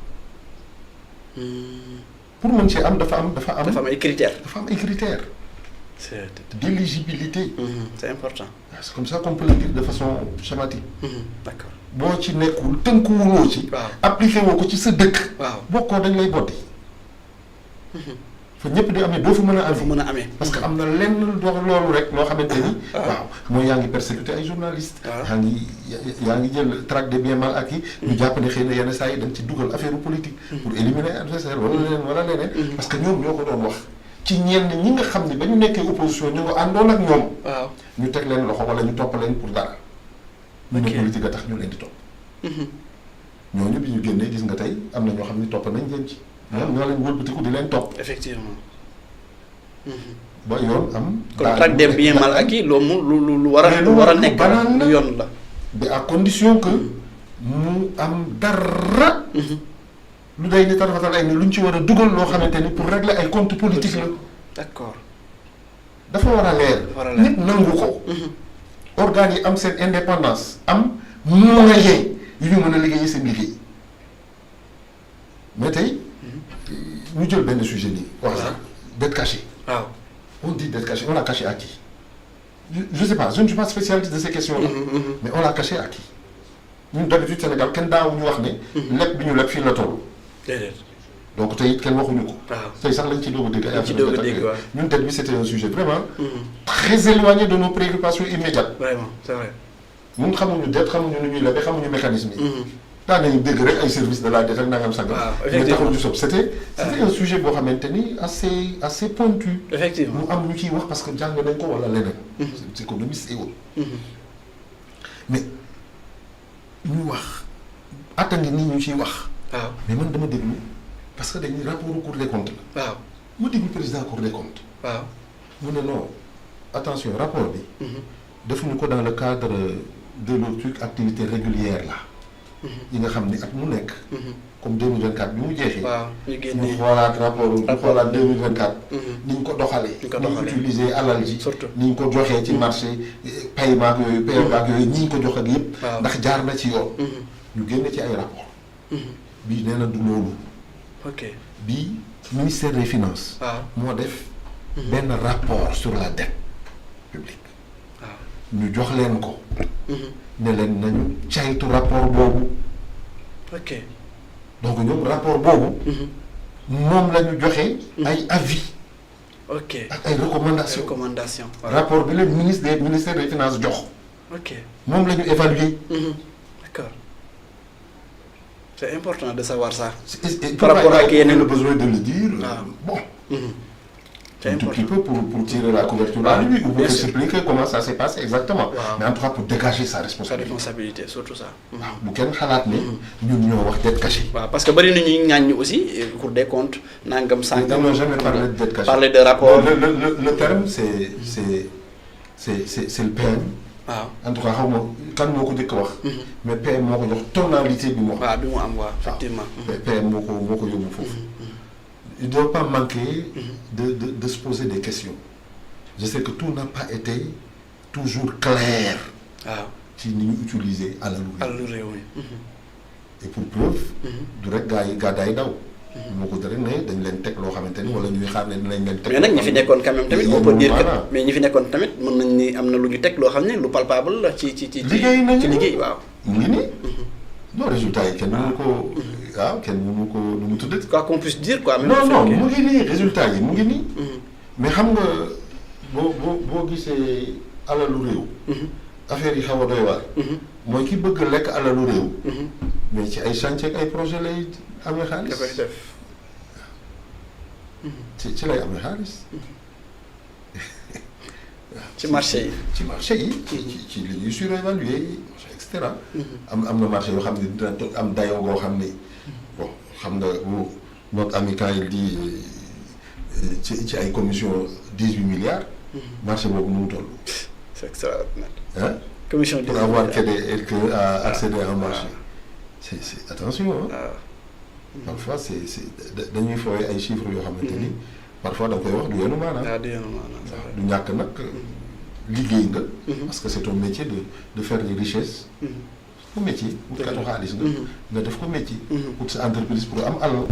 pour mën ci am dafa am ay critères. dafa am ay critères. d'éligibilité. C'est important. C'est comme ça qu'on peut le dire de façon schématique. D'accord. boo ci nekkul tënkuwuloo ci. appliqué woo ko ci sa dëkk. bokkoo dañ lay boddi. fa ñëpp di amee doo fa mën a am. mën a amee parce que am na lenn loolu rek loo xamante ni. waaw mooy yaa ngi persécuté ay journalistes. yaa ngi jël traque des biens mal acquis. ñu jàpp ne xëy na yenn saa yi dañ ci dugal affaire politique. pour éliminer adversaire wala leneen. parce que ñoom ñoo ko doon wax. ci ñenn ñi nga xam ne ba ñu nekkee opposition ñu nga àndoon ak ñoom. ñu teg leen loxo wala ñu topp leen pour dara. ñu ne politique a tax ñu leen di topp. ñooñu bi ñu génnee gis nga tey am na ñoo xam ne topp nañ leen ci. ñoo leen wëlbatiku di leen topp. effectivement. ba yoon am. kon traque des biens mal acquis loolu lu war a nekk lu yoon la. mais à condition que mu am dara. lu day ni tarafatal ay ni lu ñu ci war a dugal loo xamante ni pour régler ay comptes politiques la. d'accord. dafa war a leer. nit nangu ko. organes yi am seen indépendance am moyen yu ñu mën a liggéeyee seen liggéey mais tey ñu jël benn sujet nii. wax sax dette cachée. waaw on dit dette cachée on l'a caché à qui? je sais pas je ne suis pas spécialiste de ces questions là. mais on l'a caché à qui? ñun d'habitude Sénégal kenn daawuñu wax ne. lépp bi ñu lépp fii la toll. déedéet. donc tey it kenn waxuñu ko. tey sax lañ ci doog a dégg. lañ ci doog a dégg waaw ñun dette bi c'était un sujet vraiment. très éloigné de nos préoccupations immédiates. vraiment c'est vrai. ñun xamuñu dette xamuñu nu ñuy lebe xamuñu mécanisme yi. daan nañu dégg rek ay services de la dette ak nangam sangam. mais taxul ñu sob c'était un sujet boo xamante ni assez pointu. effectivement mu am ñu ciy wax parce que jàng nañ ko wala leneen. c'est économiste et autres. mais ñu wax attandi nit ñu ciy wax. waaw mais man dama déglu parce que dañuy rapport Cour des comptes la. waaw mu déglu président Cour des comptes. waaw mu ne non attention rapport bi. defuñu ko dans le cadre de nos trucs activités régulières là. yi nga xam ni at mu nekk. comme 2024 bi mu jeexee. waaw ñu génnee ñu xoolaat rapport ñu xoolaat 2024. ni ñu ko doxalee. ni ñu utiliser alal ji. surtout ni ñu ko joxee ci marché paiement ak yooyu paiement ak yooyu ñi ñu ko jox ak yëpp. ndax jaar na ci yoon. ñu génne ci ay rapport bii nee na du loolu. ok bii ministère des finances. moo def. benn rapport sur la dette publique. ñu jox leen ko. ne leen nañu caytu rapport boobu. ok donc ñoom rapport boobu. moom la ñu joxe. ay avis. ok ak ay recommandations. rapport bi le ministère des finances jox. ok moom la ñu évaluer. d'accord c'est important de savoir ça. par rapport ak yeneen le besoin de le dire. bon. C'est un tout petit peu pour tirer la couverture à lui ou pour expliquer comment ça s'est passé exactement. Mais en tout cas pour dégager sa responsabilité. Surtout ça. bu kenn xalaat ne ñun ñoo wax dette cachée. waaw parce que bari na ñuy ñaañ aussi Cour des comptes nangam sangam. ils n'ont jamais parlé de dette cachée. parler de rapport. le terme c'est le PM. waaw en tout cas xaw ma kan moo ko njëkk a wax. mais PM moo ko jox tonalité bi mu wax. waaw bi mu am waaw effectivement. PM moo ko yóbbu foofu. Il ne doit pas manquer de se poser des questions. Je sais que tout n'a pas été toujours clair. ci ni ñu utiliser alalu réew mi. et pour preuve. du rek gaa yi gàddaay daw. moo ko dara ne dañ leen teg loo xamante ni wala ñuy xaar ne dinañ leen teg. mais nag ñi fi nekkoon quand même tamit on peut dire que mais ñi fi nekkoon tamit mën nañ ni am na lu ñu teg loo xam ne lu palpable la ci liggéey nañu ci liggéey waaw. mu ngi nii. non résultat yi kenn mënu ko waaw kenn mënu ko nu mu tuddati. quoi qu'on puisse dire quoi. même non mu ngi nii résultat yi mu ngi nii. mais xam nga boo gisee alalu réew. affaire yi xaw a doy waar. mooy ki bëgg lekk alalu réew. mais ci ay chantier ak ay projet lay amee xaalis. da koy def. ci lay amee xaalis. ci marché yi. ci marché yi. ci li ñuy surévaluer et cetera. am na marché yoo xam ne dina am dayoo boo xam ne bon xam nga bu notre ami quand il dit ci ay commission 18 milliards. marché boobu nu mu toll. c'est extraordinaire. Hein? Commission pour avoir que à accéder à un marché. C'est attention hein. Parfois dañuy fooy ay chiffres yoo xamante ni parfois da nga koy wax du yenu maanaam. du yenu maanaam du ñàkk nag liggéey nga. parce que c'est ton métier de faire des richesses. ko métier wut katu xaalis nga def ko métier. wut sa entreprise pour am alal.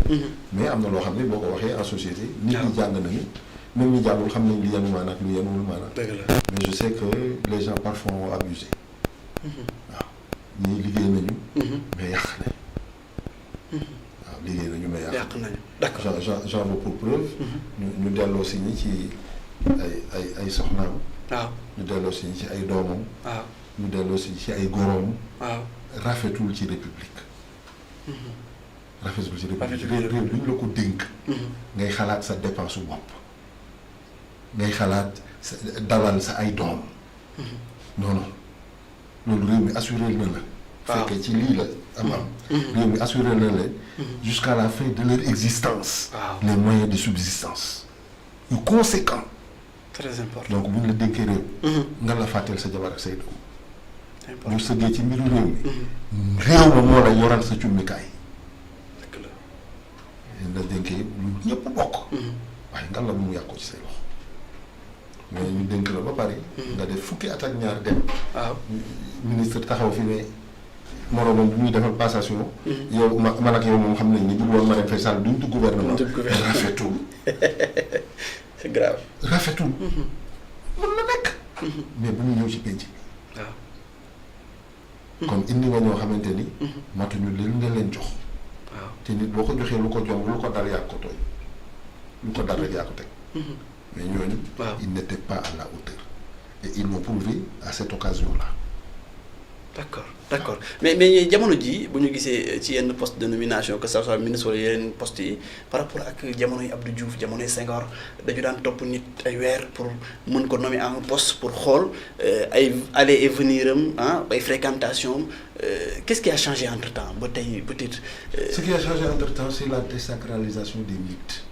mais am na loo xam ne boo ko waxee en société. nit ñi jàng nañu même ñi jàngul xam nañ li yenu maanaam lu yenuwul maanaam. mais je sais que les gens parfois ont abusé. waaw ñii liggéey nañu. mais yàq nañu. waaw liggéey nañu mais yàq nañu. d'accord j'en veux pour preuve. ñu delloo si ñi ci ay soxnaam. waaw ñu delloo si ñi ci ay doomam. waaw ñu delloo si ci ay goroom. waaw rafetul ci république. rafetul ci république réew bu ñu la ko dénk. ngay xalaat sa dépense su bopp. ngay xalaat sa dalal sa ay doom. non loolu réew mi assuré na la. fekkee ci lii la am. réew mi assuré na la. jusqu'à la fin de leur existence. les moyens de subsistance. yu conséquents. très important donc bu ñu la dénkee réew. nga la fàtteel sa jabar ak say doom. bu sëggee ci mbiru réew mi. réew ma moo la yoral sa cummikaay. dëgg la. la dénkee lu ñëpp bokk. waaye nga la bu mu yàqoo ci say loxo. mais ñu dénk la ba pare. nga def fukki at ak ñaar dem. waaw ministre taxaw fi ne moroomam bu ñuy defal passation. yow man ak yow moom xam nañ ni bu woon Marième Faye Sall duñ dugg gouvernement. rafetul. c'est grave. rafetul. mën na nekk. mais bu ñu ñëw ci penc bi. waaw. kon indi nga ñoo xamante ni. matuñu leen nga leen jox. waaw te nit boo ko joxee lu ko jomb lu ko dal yaa ko tooy. lu ko dal rek yaa ko teg. mais ñooñu. waaw ils n'étaient pas à la hauteur. et ils l'ont prouvé à cette occasion-là. d'accord mais jamono ji bu ñu gisee ci yenn poste de nomination que ça soit ministre wala yeneen poste yi par rapport ak jamonoy Abdou Diouf jamonoy Senghor dañu daan topp nit ay weer pour mën ko nommer à un poste pour xool ay aller et venir am ay fréquentation qu'est-ce qui a changé entre temps ba tey peut-être. ce qui a changé entre temps c'est la désacralisation des mythes.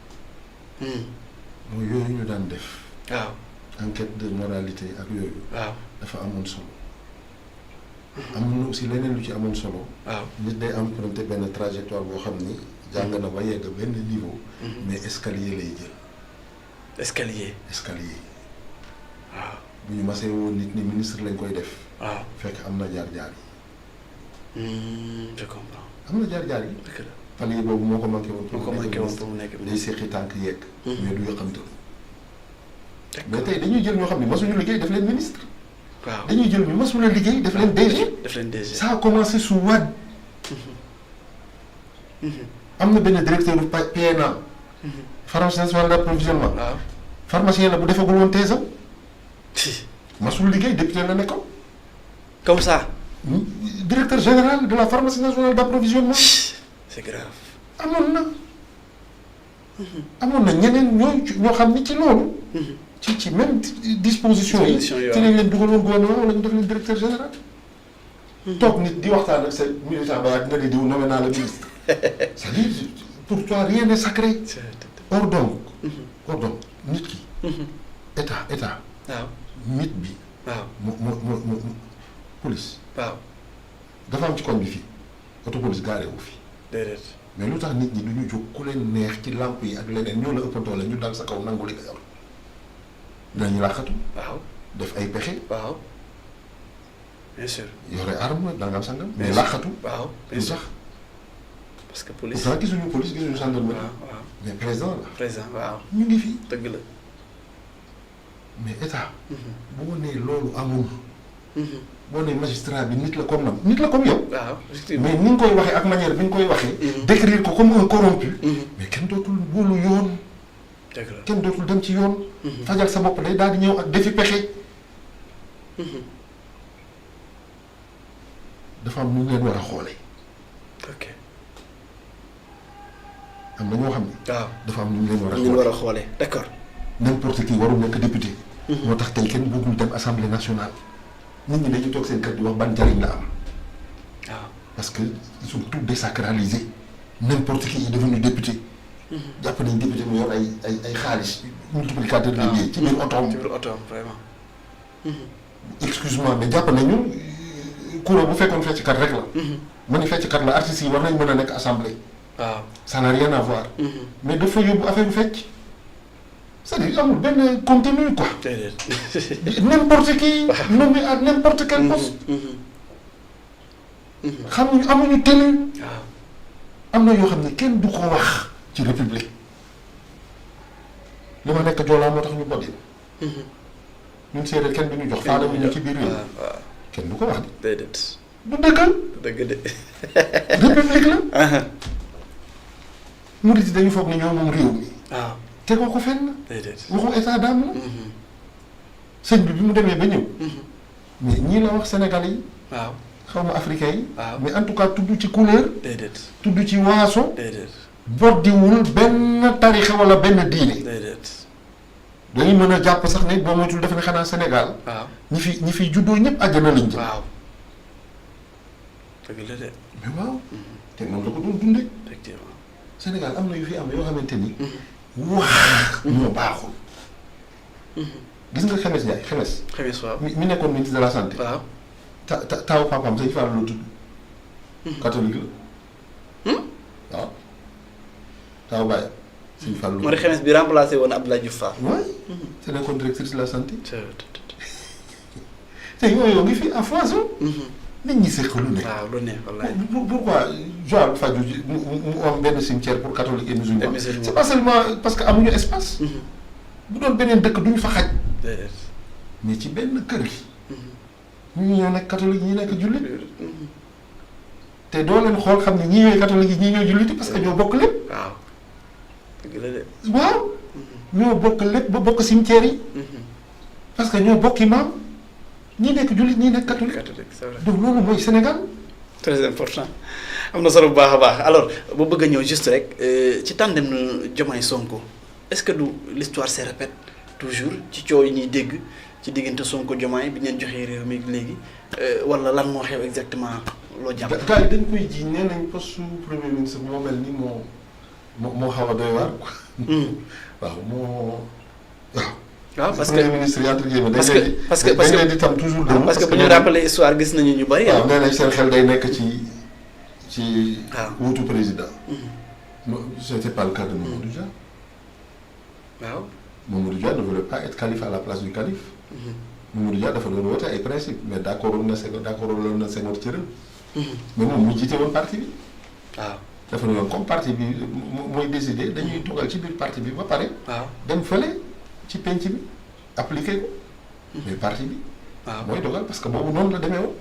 mooy yooyu ñu daan def. waaw enquête de moralité ak yooyu. waaw dafa amoon solo. am na aussi leneen lu ci amoon solo. waaw nit day emprunter benn trajectoire boo xam ni jàng na ba yegg benn niveau. mais escalier lay jël. escalier. waaw bu ñu masee woon nit ni ministre lañ koy def. waaw fekk am na jaar-jaar yi. je comprends. am na jaar-jaar yi. dëgg la palier boobu moo ko manqué woon. pour mu nekk day seqi tànk yegg. mais du yëkkamtalu. mais tey dañuy jël ñoo xam ne masuñu liggéey def leen ministre. waaw dañuy jël ñu masuñu liggéey def leen DG. ça a commencé sous Wade. am na benn directeur bu PNA. pharmacie nationale d'approvisionnement. waaw pharmacien la bu defagul woon teesam. masul liggéey député la nekkoon. comme ça. directeur général de la pharmacie nationale d'approvisionnement. c'est grave. amoon na ñeneen ñoo xam ni ci loolu. ci même disposition yi ci lañ leen dugaloon gouvernement wala ñu def leen directeur général. toog nit di waxtaan ak sa militant ba dina di diw nommé naa la ministre. c'est-à-dire pour toi rien n'est sacré. or donc nit ki. état. waaw nit bi. waaw mu police. waaw dafa am ci koñ bi fii auto police garé wu fi. déedéet. mais lu tax nit ñi du ñu jóg ku leen neex ci lamp yi ak leneen ñoo la ëpp doole ñu dal sa kaw nangu li nga yor. dinañu làqatu. waaw def ay pexe. waaw bien sûr. yore arme dangam sangam. mais làqatu. waaw bien sûr parce que police. pourtant gisuñu police gisuñu gendarmerie. waaw mais président la. président waaw. ñu ngi fii. dëgg la. mais état. boo nee loolu amul. boo nee magistrat bi nit la comme man nit la comme yow. waaw effectivement mais ni nga koy waxee ak manière bi nga koy waxee. décrire ko comme un corrompu. mais kenn dootul wóolu yoon. dëgg la kenn dootul dem ci yoon. fajal sa bopp day daal di ñëw ak defi pexe. dafa am nu ñu leen war a xoolee. ok am na ñoo xam ne. waaw dafa am nu ñu leen war a ñu xoolee war a xoolee d'accord. n'importe qui warul nekk député. moo tax tey kenn bëggul dem assemblée nationale. nit ñi dañuy toog seen kër di wax ban njariñ la am. waaw parce que ils sont tous désacralisés. n'importe qui est devenu député. jàpp nañ député mu yor ay xaalis. multiplicateur de billets ci biir otoom. ci biir otoom vraiment. excuse-moi mais jàpp nañu kuréel bu fekkoon fecckat rek la. ma ni fecckat la artistes yi war nañ mën a nekk assemblée. waaw ça n'a rien à voir. mais dafa yóbbu affaire bu fecc. c'est-à-dire amul benn contenu quoi. déedéet. n'importe qui nommé à n'importe quel poste. xamuñu amuñu tenue. waaw am na yoo xam ne kenn du ko wax ci république. li ma nekk joolaa moo tax ñu boddi. ñun séeréer kenn du ñu jox faale ñu ci biir réew. waaw kenn du ko wax de. déedéet. du dëgg. dëgg de. république la. murid yi dañu foog ne ñoo moom réew mi. waaw tegoo ko fenn. déedéet. waxu état d'âme la. sëñ bi mu demee ba ñëw. mais ñii la wax Sénégalais yi. waaw xaw ma africains yi. waaw mais en tout cas tudd ci couleur. déedéet. tudd ci waaso. déedéet. boddiwul benn tarixa wala benn diine. déedéet. dañuy mën a jàpp sax ne boo moytul def ne xanaa Sénégal. waaw ñi fi juddoo ñëpp àjjana lañ jëm. waaw. dëgg la de. mais waaw. te noonu la ko doon dundee. effectivement. Sénégal am na yu fi am yoo xamante ni. wax moo baaxul. gis nga Xemes Ndiaye Xemes. Xemes waaw. mi nekkoon ministre de la santé. waaw. taawu papaam Sëñ Fallou la tudd. catholique la. waaw. taawu bàyyi. Sëñ Fallou moo di Xemes bi remplacé woon Abdoulaye Diouf Fall. oui. c'est nekkoon directrice de la santé. te yooyu ngi fi à foison. nit ñi seq lu ne. waaw lu ne wallaay. pourquoi Joal Fadiouth mu am benn cimetière pour catholique et musulman. c'est pas seulement parce que amuñu espace. bu doon beneen dëkk duñ fa xaj. déedéet. mais ci benn kër gi. ñi ñoo nekk catholique ñi nekk jullit. te doo leen xool xam ne ñii ñooy catholique yi ñii ñooy julliti parce que ñoo bokk lépp. waaw. dëgg la de. waaw. ñoo bokk lépp ba bokk cimetière yi. parce que ñoo bokk imaam ñii nekk jullit ñii nekk catholique. catholique c'est vrai. donc loolu mooy Sénégal. très important am na solo bu baax a baax alors bu bëgg a ñëw juste rek ci tandem na Diomaye Sonko est-ce que du l'histoire se répète toujours ci coow yi ñuy dégg ci diggante Sonko Diomaye bi ñu leen joxee réew mi léegi wala lan moo xew exactement loo jàpp. gars yi dañ koy ji nee nañ poste su premier ministre moo mel ni moo xaw a doy waar quoi. waaw waaw. waaw parce que premier ministre entre guillemets parce que dañ leen di tam toujours. parce que bu ñu rappeler histoire gis nañu ñu bari. waaw nee nañ seen xel day nekk ci. waaw wuutu président. c'était pas le cas de Mamadou Dia. waaw. Mamadou Dia ne voulait pas être calife à la place du calife. Mamadou Dia dafa doon woote ay principe mais d'accord na Senghor cëram. mais moom mu jiite woon parti bi. waaw. dafa ne woon comme parti bi mooy décider dañuy dogal ci biir parti bi ba pare. waaw dem fële ci penc bi appliqué ko. mais parti bi. waaw mooy dogal parce que boobu noonu la demee woon.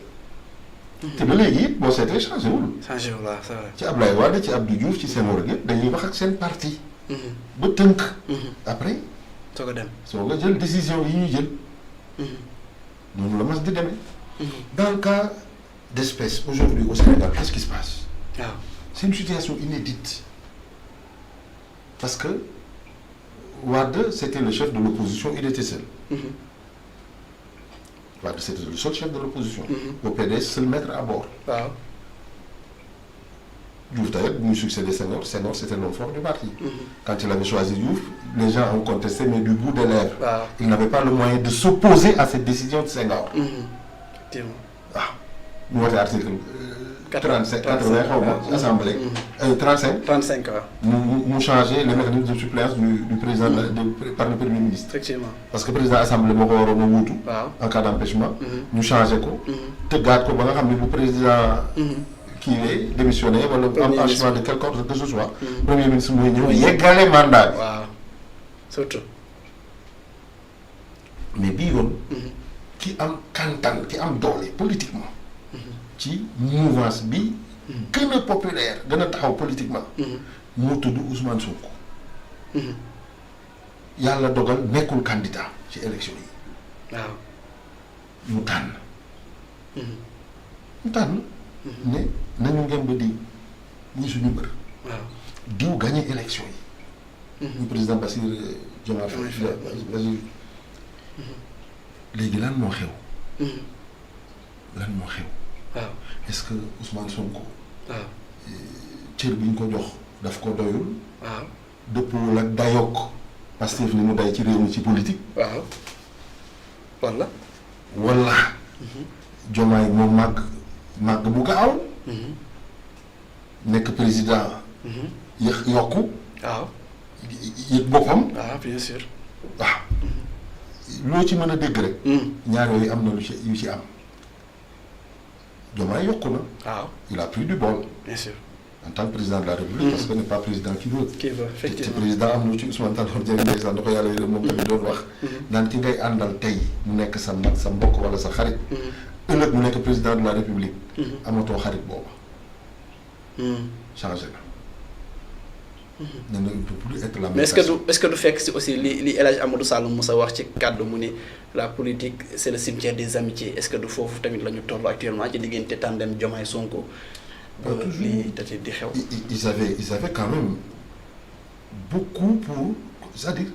te ba léegi it boo seetee changé wul. changé wul waaw c'est vrai. ci Ablaye Wade ci Abdou Diouf ci Senghor gi dañuy wax ak seen parti. ba tënk. après. soo ko dem. soo nga jël décision yi ñu jël. noonu la mas di demee. dans le cas d'espèce aujourd'hui au Sénégal qu'est-ce qui se passe. waaw. c'est une situation inédite parce que Wade c'était le chef de l'opposition il était seul. Wade c'était le seul chef de l'opposition. Au PDS seul maître à bord. waaw. Diouf d'ailleurs bu muy succédé Senghor c'était l'homme fort du parti. Quand il avait choisi Diouf les gens ont contesté mais du bout des lèvres. waaw. Il n'avait pas le moyen de s'opposer à cette décision de Senghor. effectivement. waaw mu wootee article 35 80 xaw ma assemblée. 35. 35 waaw. mu changé le mécanisme de suppléance du président par le premier ministre. effectivement. parce que président assemblée moo ko waroon a wuutu. waaw. en cas d'empêchement. ñu changé ko. tëggaat ko ba nga xam ne bu président. kii wee démissionné wala empêchement de quelque ordre que ce soit. premier ministre mooy ñëw yeggale mandat bi. waaw surtout. mais bii yoon. ki am kantan ki am doole politiquement ci mouvance bi gën a populaire gën a taxaw politiquement moo tudd Ousmane Sonko yàlla dogal nekkul candidat ci élection yi waaw mu tànn ne nañu ngeen ba diw muy suñu bër waaw diw gagné élection yi ñu président Bassirou Diomaye Faye Bassirou léegi lan moo xew waaw est-ce que Ousmane Sonko waaw cër bi ñu ko jox daf ko doyul waaw dëppoo ak dayook Pastef ni mu day ci réew mi ci politique waaw walla Diomaye moom màgg bu gaaw nekk président yokku waaw yëg boppam waaw bien sûr waaw loo ci mën a dégg rek ñaar yooyu am na yu ci am Diomaye yokku na waaw il a pris du bol bien sûr en tant que président de la République parce que n'est pas président qui veut effectivement te président am na ci Ousmane Tanor Dieng ndeysaan da ko yàlla yërëm moom tamit doon wax naan ki ngay àndal tey mu nekk sa mag sa mbokk wala sa xarit ëllëg mu nekk président de la République amatoo xarit booba changé na ne ne peut plus être la même mais est-ce que du fekk si aussi li El Hadj Amadou Sall Moussa wax ci kàddu mu ni la politique c'est le cimetière des amitiés est-ce que du foofu tamit la ñu toll actuellement ci diggante tandem Diomaye Sonko lii tati di xew ils avaient quand même beaucoup pour c'est-à-dire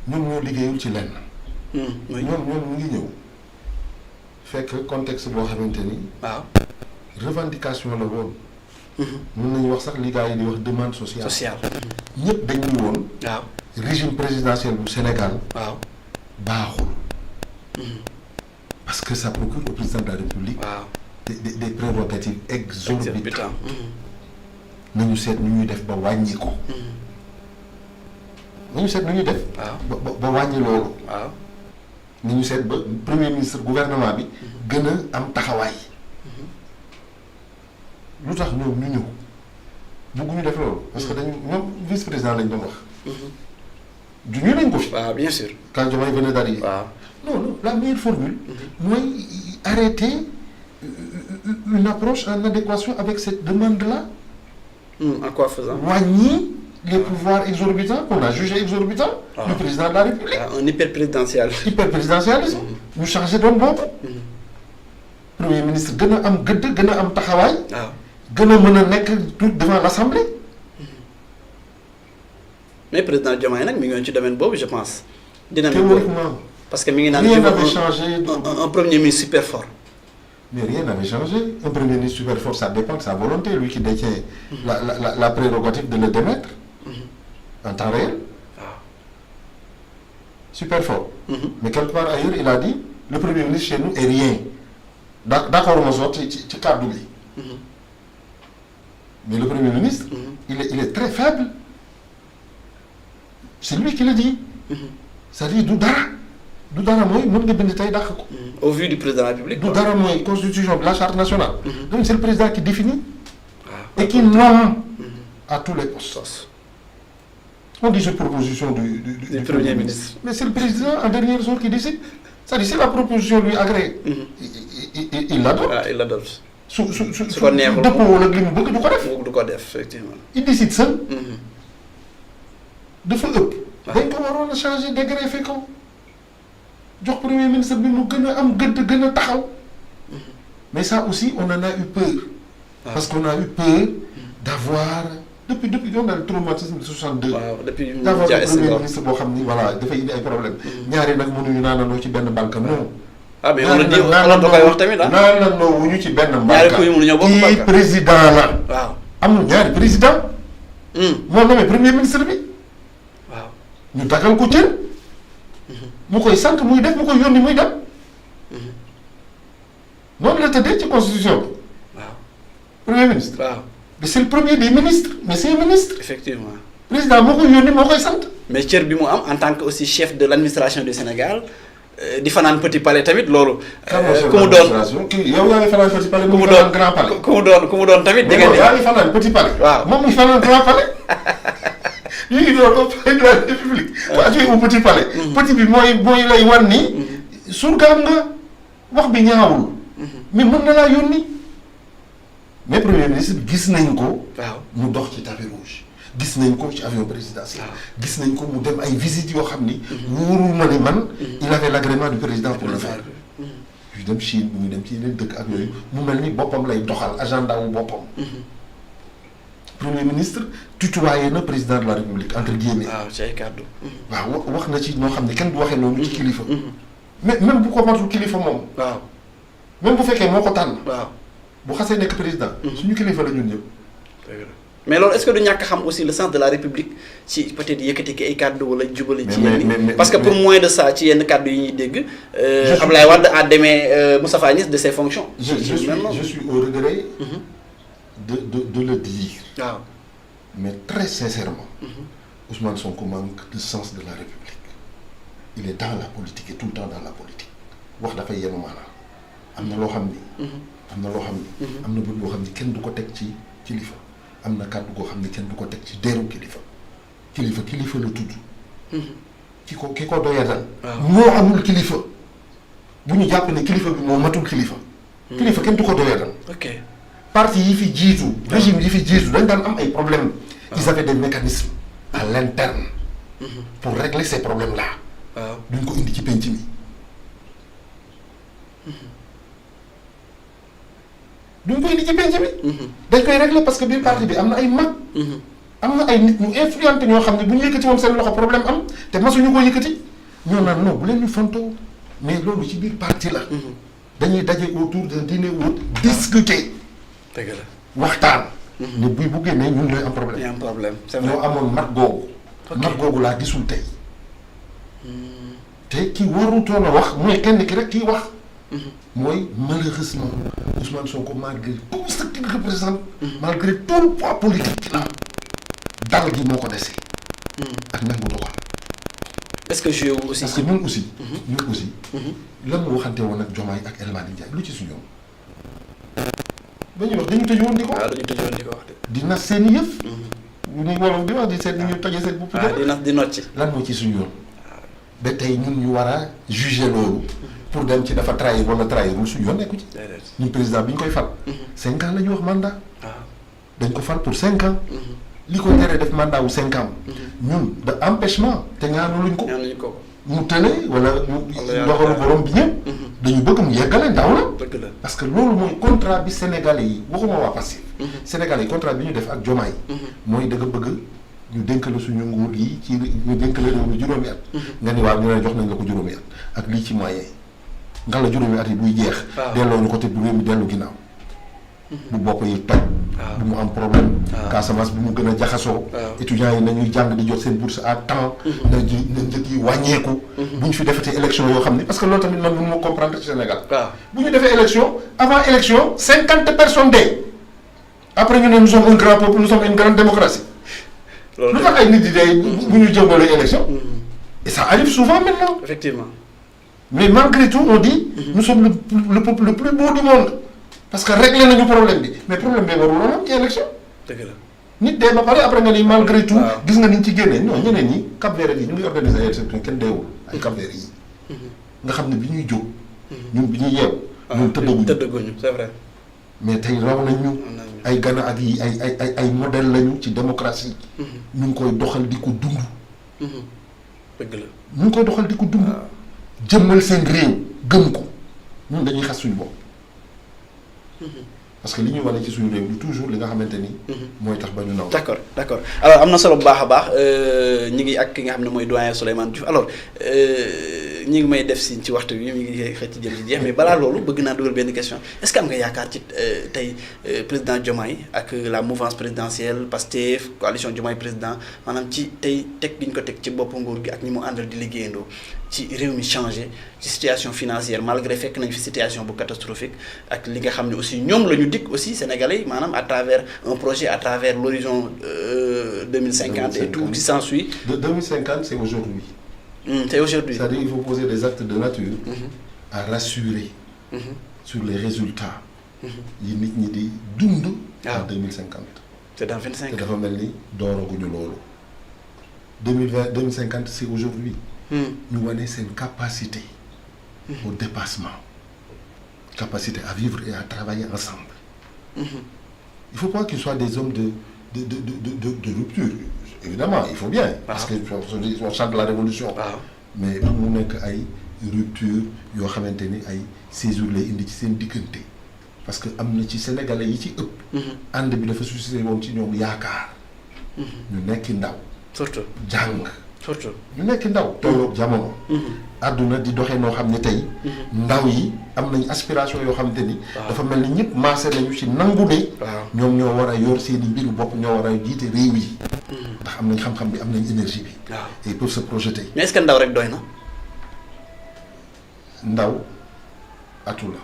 ñoom ñoo liggéeyul ci lenn ñoom ñu ngi ñëw fekk contexte boo xamante ni waaw revendication la woon mën nañu wax sax li gars yi di wax demande sociale ñëpp dañuy woon waaw régime présidentiel bu Sénégal waaw baaxul parce que ça procure au président de la République waaw des prérogatives exorbitantes nañu seet nu ñuy def ba wàññi ko nañu seet nu ñuy def ba wàññi loolu waaw nañu seet ba premier ministre gouvernement bi gën a am taxawaay lu tax ñoom ñu ñëw bëgguñu def loolu parce que dañu ñoom vice président lañ doon wax du ñu lañ ko fi waaw bien sûr quand Diomaye venait d'arriver waaw non la meilleure formule mooy arrêter une approche en adéquation avec cette demande-là. En quoi faisant? Wàññi les pouvoirs exorbitants qu'on a jugés exorbitants du président de la République. Un hyperprésidentialisme. Hyperprésidentialisme. ñu changé doon boobu. Premier ministre gën a am gëdd gën a am taxawaay. gën a mën a nekk tout devant l'Assemblée. mais président Diomaye nag mi ngi woon ci domaine boobu je pense. théoriquement. parce que mi ngi naan rien n'avait changé. un premier ministre super fort. Mais rien n'avait changé. Un premier ministre super fort, ça dépend de sa volonté, lui qui détient la prérogative de le démettre en temps réel. Super fort. Mais quelque part ailleurs, il a dit, le premier ministre chez nous est rien. D'accord, on sort, tu as doublé. Mais le premier ministre, il est très faible. C'est lui qui le dit. Ça dit, Doudara mooy mën nga bind tey dàq ko. Au vu du président de la République. Doudara mooy constitution de la charte nationale. Donc c'est le président qui définit. Et qui nomme à tous les postes. On dit cette proposition du premier ministre. Mais c'est le président en dernier ressort qui décide. C'est-à-dire si la proposition lui agréée. Il l'adopte. Voilà, il l'adopte. su ko neexul dëppoo wala li mu bëgg du ko def. du ko def effectivement. Il décide seul. dafa ëpp. dañ ko waroon a changer dégreffé ko. jox premier ministre bi mu gën a am gën a taxaw. mais ça aussi on en a eu peur. parce qu'on a eu peur d'avoir depuis on a le traumatisme de 62. waaw depuis d'avoir un premier ministre boo xam ni voilà dafay indi ay problème ñaari nag mënuñu naanandoo ci benn mbalka non. ah mais wala da koy wax tamit ah. naanandoo wuñu ci benn mbalka. ñaari kuy mënuñoo bokk mbalka kii président la. waaw amul ñaari président. moo nommé premier ministre bi. waaw ñu dagal ko cër. mu koy sant muy def mu koy yónni muy dem. noonu la tëddee ci constitution bi. waaw premier ministre. waaw mais c'est le premier des ministres mais c'est un ministre. effectivement. président moo koy yónni moo koy sant. mais cër bi mu am en tant que aussi chef de l'administration du Sénégal di fanaan Petit Palais tamit loolu. ku mu doon kii yow yaa ngi fanaan Petit Palais. ku mu doon Grand Palais. ku mu doon tamit. dégg nga yaa ngi fanaan Petit Palais. waaw moom muy fanaan Grand Palais. ñu ngi doon au palais de la République. waa ci au Petit Palais. petit bi mooy lay wan ni. surgaam nga. wax bi ñaawul. mais mën na laa yónni. mais premier ministre gis nañ ko. waaw mu dox ci tapis rouge. gis nañ ko ci avion présidentiel. gis nañ ko mu dem ay visites yoo xam ni. wóorul ma ne man. il avait l'agrément du président pour le faire. yu dem Chine ñu dem ci yeneen dëkk ak yooyu mu mel ni boppam lay doxal agenda wu boppam. premier ministre tutoyé na président de la république entre guillemets. waaw ci ay kàddu. waaw wax na ci ñoo xam ne kenn du waxee noonu ci kilifa. mais même bu ko matul kilifa moom. waaw même bu fekkee moo ko tànn. waaw bu xasee nekk président. suñu kilifa la ñun ñëpp. mais loolu est-ce que du ñàkk xam aussi le sens de la république ci peut-être yëkkati ki ay kàddu wala jubale ci yenn parce que pour moins de ça ci yenn kàddu yi ñuy dégg. Abdoulaye Wade a démis Moustapha Niasse de ses fonctions. je suis au regret. de le dire. waaw mais très sincèrement. Ousmane Sonko manque de sens de la république. il est dans la politique et tout le temps dans la politique wax dafay yenu maanaam am na loo xam ni. am na loo xam ni. am na bët boo xam ni kenn du ko teg ci kilifa. am na kàddu goo xam ne kenn du ko teg ci deeru kilifa kilifa la tudd. ki ko doyadal. moo amul kilifa bu ñu jàpp ne kilifa bi moo matul kilifa. kilifa kenn du ko doyadal. ok parti yi fi jiitu. régime yi fi jiitu dañ daan am ay problèmes. ils avaient des mécanismes à l'interne. pour régler ces problèmes là. waaw duñ ko indi ci penc mi. duñ ko indi ci penc bi. dañ koy régler parce que biir parti bi am na ay mag. am na ay nit ñu influenté ñoo xam ne bu ñu yëkkati woon seen loxo problème am te masuñu ko yëkkati ñoo naan non bu leen ñu fontoo mais loolu ci biir parti la. dañuy daje autour d'un dîner ou discuter. dëgg la waxtaan. ne buy bu génnee ñun ñooy am problème. ñooy am problème c'est vrai ñoo amoon mat googu. mat googu laa gisul tey. te ki warutoon a wax mooy kenn ki rek kiy wax. mooy malheureusement Ousmane Sonko malgré tout ce qu'il représente. malgré tout le poids politique qu'il a dal gi moo ko dese. ak nangu doxal. est-ce que joué wu aussi. parce que ñun aussi. ñun aussi. lan mu waxante woon ak Diomaye ak El Malick Ndiaye lu ci suñu yoon. dañuy wax dañu tëjoon di ko. waaw dañu tëjoon di ko wax de. di nas seen i yëf. ñu wolof di wax di seet ni ñu tojee seen bopp. di nas di nocci. lan moo ci suñu yoon. ba tey ñun ñu war a juger loolu. pour dem ci dafa trahir wala trahirul suñu yoon nekku ci. ñun président bi ñu koy fal. 5 ans la ñu wax mandat. dañ ko fal pour 5 ans. li ko teree def mandat wu 5 ans. ñun de empêchement te ñaanuluñ ko. ñaanuñ ko. mu tële wala mu doxalu borom bi ñëpp. dañu bëgg mu yeggale ndaw la. dëgg la parce que loolu mooy contrat bi Sénégalais yi waxuma waa Pastef. Sénégalais yi contrat bi ñu def ak Diomaye. mooy da nga bëgg ñu dénk la suñu nguur gi ci ñu dénk la réew mi juróomi at. nga ni waaw ñu ne jox nañ la ko juróomi at ak lii ci moyen nga la juróomi at yi buy jeex. delloo ñu ko te bu réew mi dellu ginnaaw. bu bopp yi toj. bu mu am problème. Casamance bu mu gën a jaxasoo. étudiants yi nañuy jàng di jot seen bourse à temps. na njëg yi wàññeeku. bu ñu fi defatee élection yoo xam ni parce que loolu tamit man mënu ma comprendre ci Sénégal. bu ñu defee élection avant élection 50 personnes dee. après ñu ne nous sommes un grand peuple nous sommes une grande démocratie. lu tax ay nit di dee bu ñu jëmbalee élection. et ça arrive souvent maintenant. effectivement. mais malgré tout on dit. nous sommes le peuple le plus beau du monde. parce que réglé nañu problème bi mais problème bi warul woon am ci élection. dëgg la nit dee ba pare après nga ni malgré tout. gis nga ni ñu ci génnee non ñeneen ñi Cap Vert yi ñu ngi organiser ay élection kenn deewul ay Cap Vert yi. nga xam ne bi ñuy jóg. ñun bi ñuy yeew. ñun tëddaguñu c'est vrai. mais tey raw nañ ñu. ay Ghana ak yi ay modèle lañu ci démocratie. ñu ngi koy doxal di ko dund. dëgg la ñu ngi koy doxal di ko dund. jëmmal seen réew gëm ko ñun dañuy xas suñu bopp. parce que li ñuy wane ci suñu réew du toujours li nga xamante ni. mooy tax ba ñu naw. d'accord d'accord alors am na solo bu baax a baax ñi ngi ak ki nga xam ne mooy doyen Souleymane Diouf alors ñi ngi may def si ci waxtu bi mi ngi xëcc jëm ci jeex mais balaa loolu bëgg naa dugal benn question est-ce que am nga yaakaar ci tey président Diomaye ak la mouvance présidentielle Pastef coalition Diomaye président maanaam ci tey teg gi ñu ko teg ci bopp nguur gi ak ñi mu àndal di liggéeyandoo ci réew mi changé ci situation financière malgré fekk nañ fi situation bu catastrophique ak li nga xam ne aussi ñoom la ñu dikk aussi Sénégalais yi maanaam à travers un projet à travers l'horizon 2050 et tout qui s'ensuit. De 2050 c'est aujourd'hui. C'est aujourd'hui. C'est-à-dire il faut poser des actes de nature à rassurer sur les résultats yi nit ñi di dund en 2050. C'est dans 25 ans. te dafa mel ni dooraguñu loolu 2050 c'est aujourd'hui ñu wane seen capacité au dépassement capacité à vivre et à travailler ensemble. Il ne faut pas qu'ils soient des hommes de rupture. Évidemment, il faut bien, parce qu'on chante la révolution. Mais pour mu nekk ay rupture yoo xamante ni ay séjour lay indi ci seen diggante parce que am na ci sénégalais yi ci ëpp. ànd bi dafa suscité woon ci ñoom yaakaar. ñu nekki ndaw. surtout jàng. surtout ñu nekk ndaw tolloog jamono. àdduna di doxee noo xam ne tey. ndaw yi am nañ aspiration yoo xamante ni. dafa mel ni ñëpp maase nañu ci nangu ne. ñoom ñoo war a yor seen i mbiru bopp ñoo war a jiite réew yi. ndax am nañ xam-xam bi am nañ énergie bi. et ils peuvent se projeter. mais est-ce que ndaw rek doy na. ndaw atu la.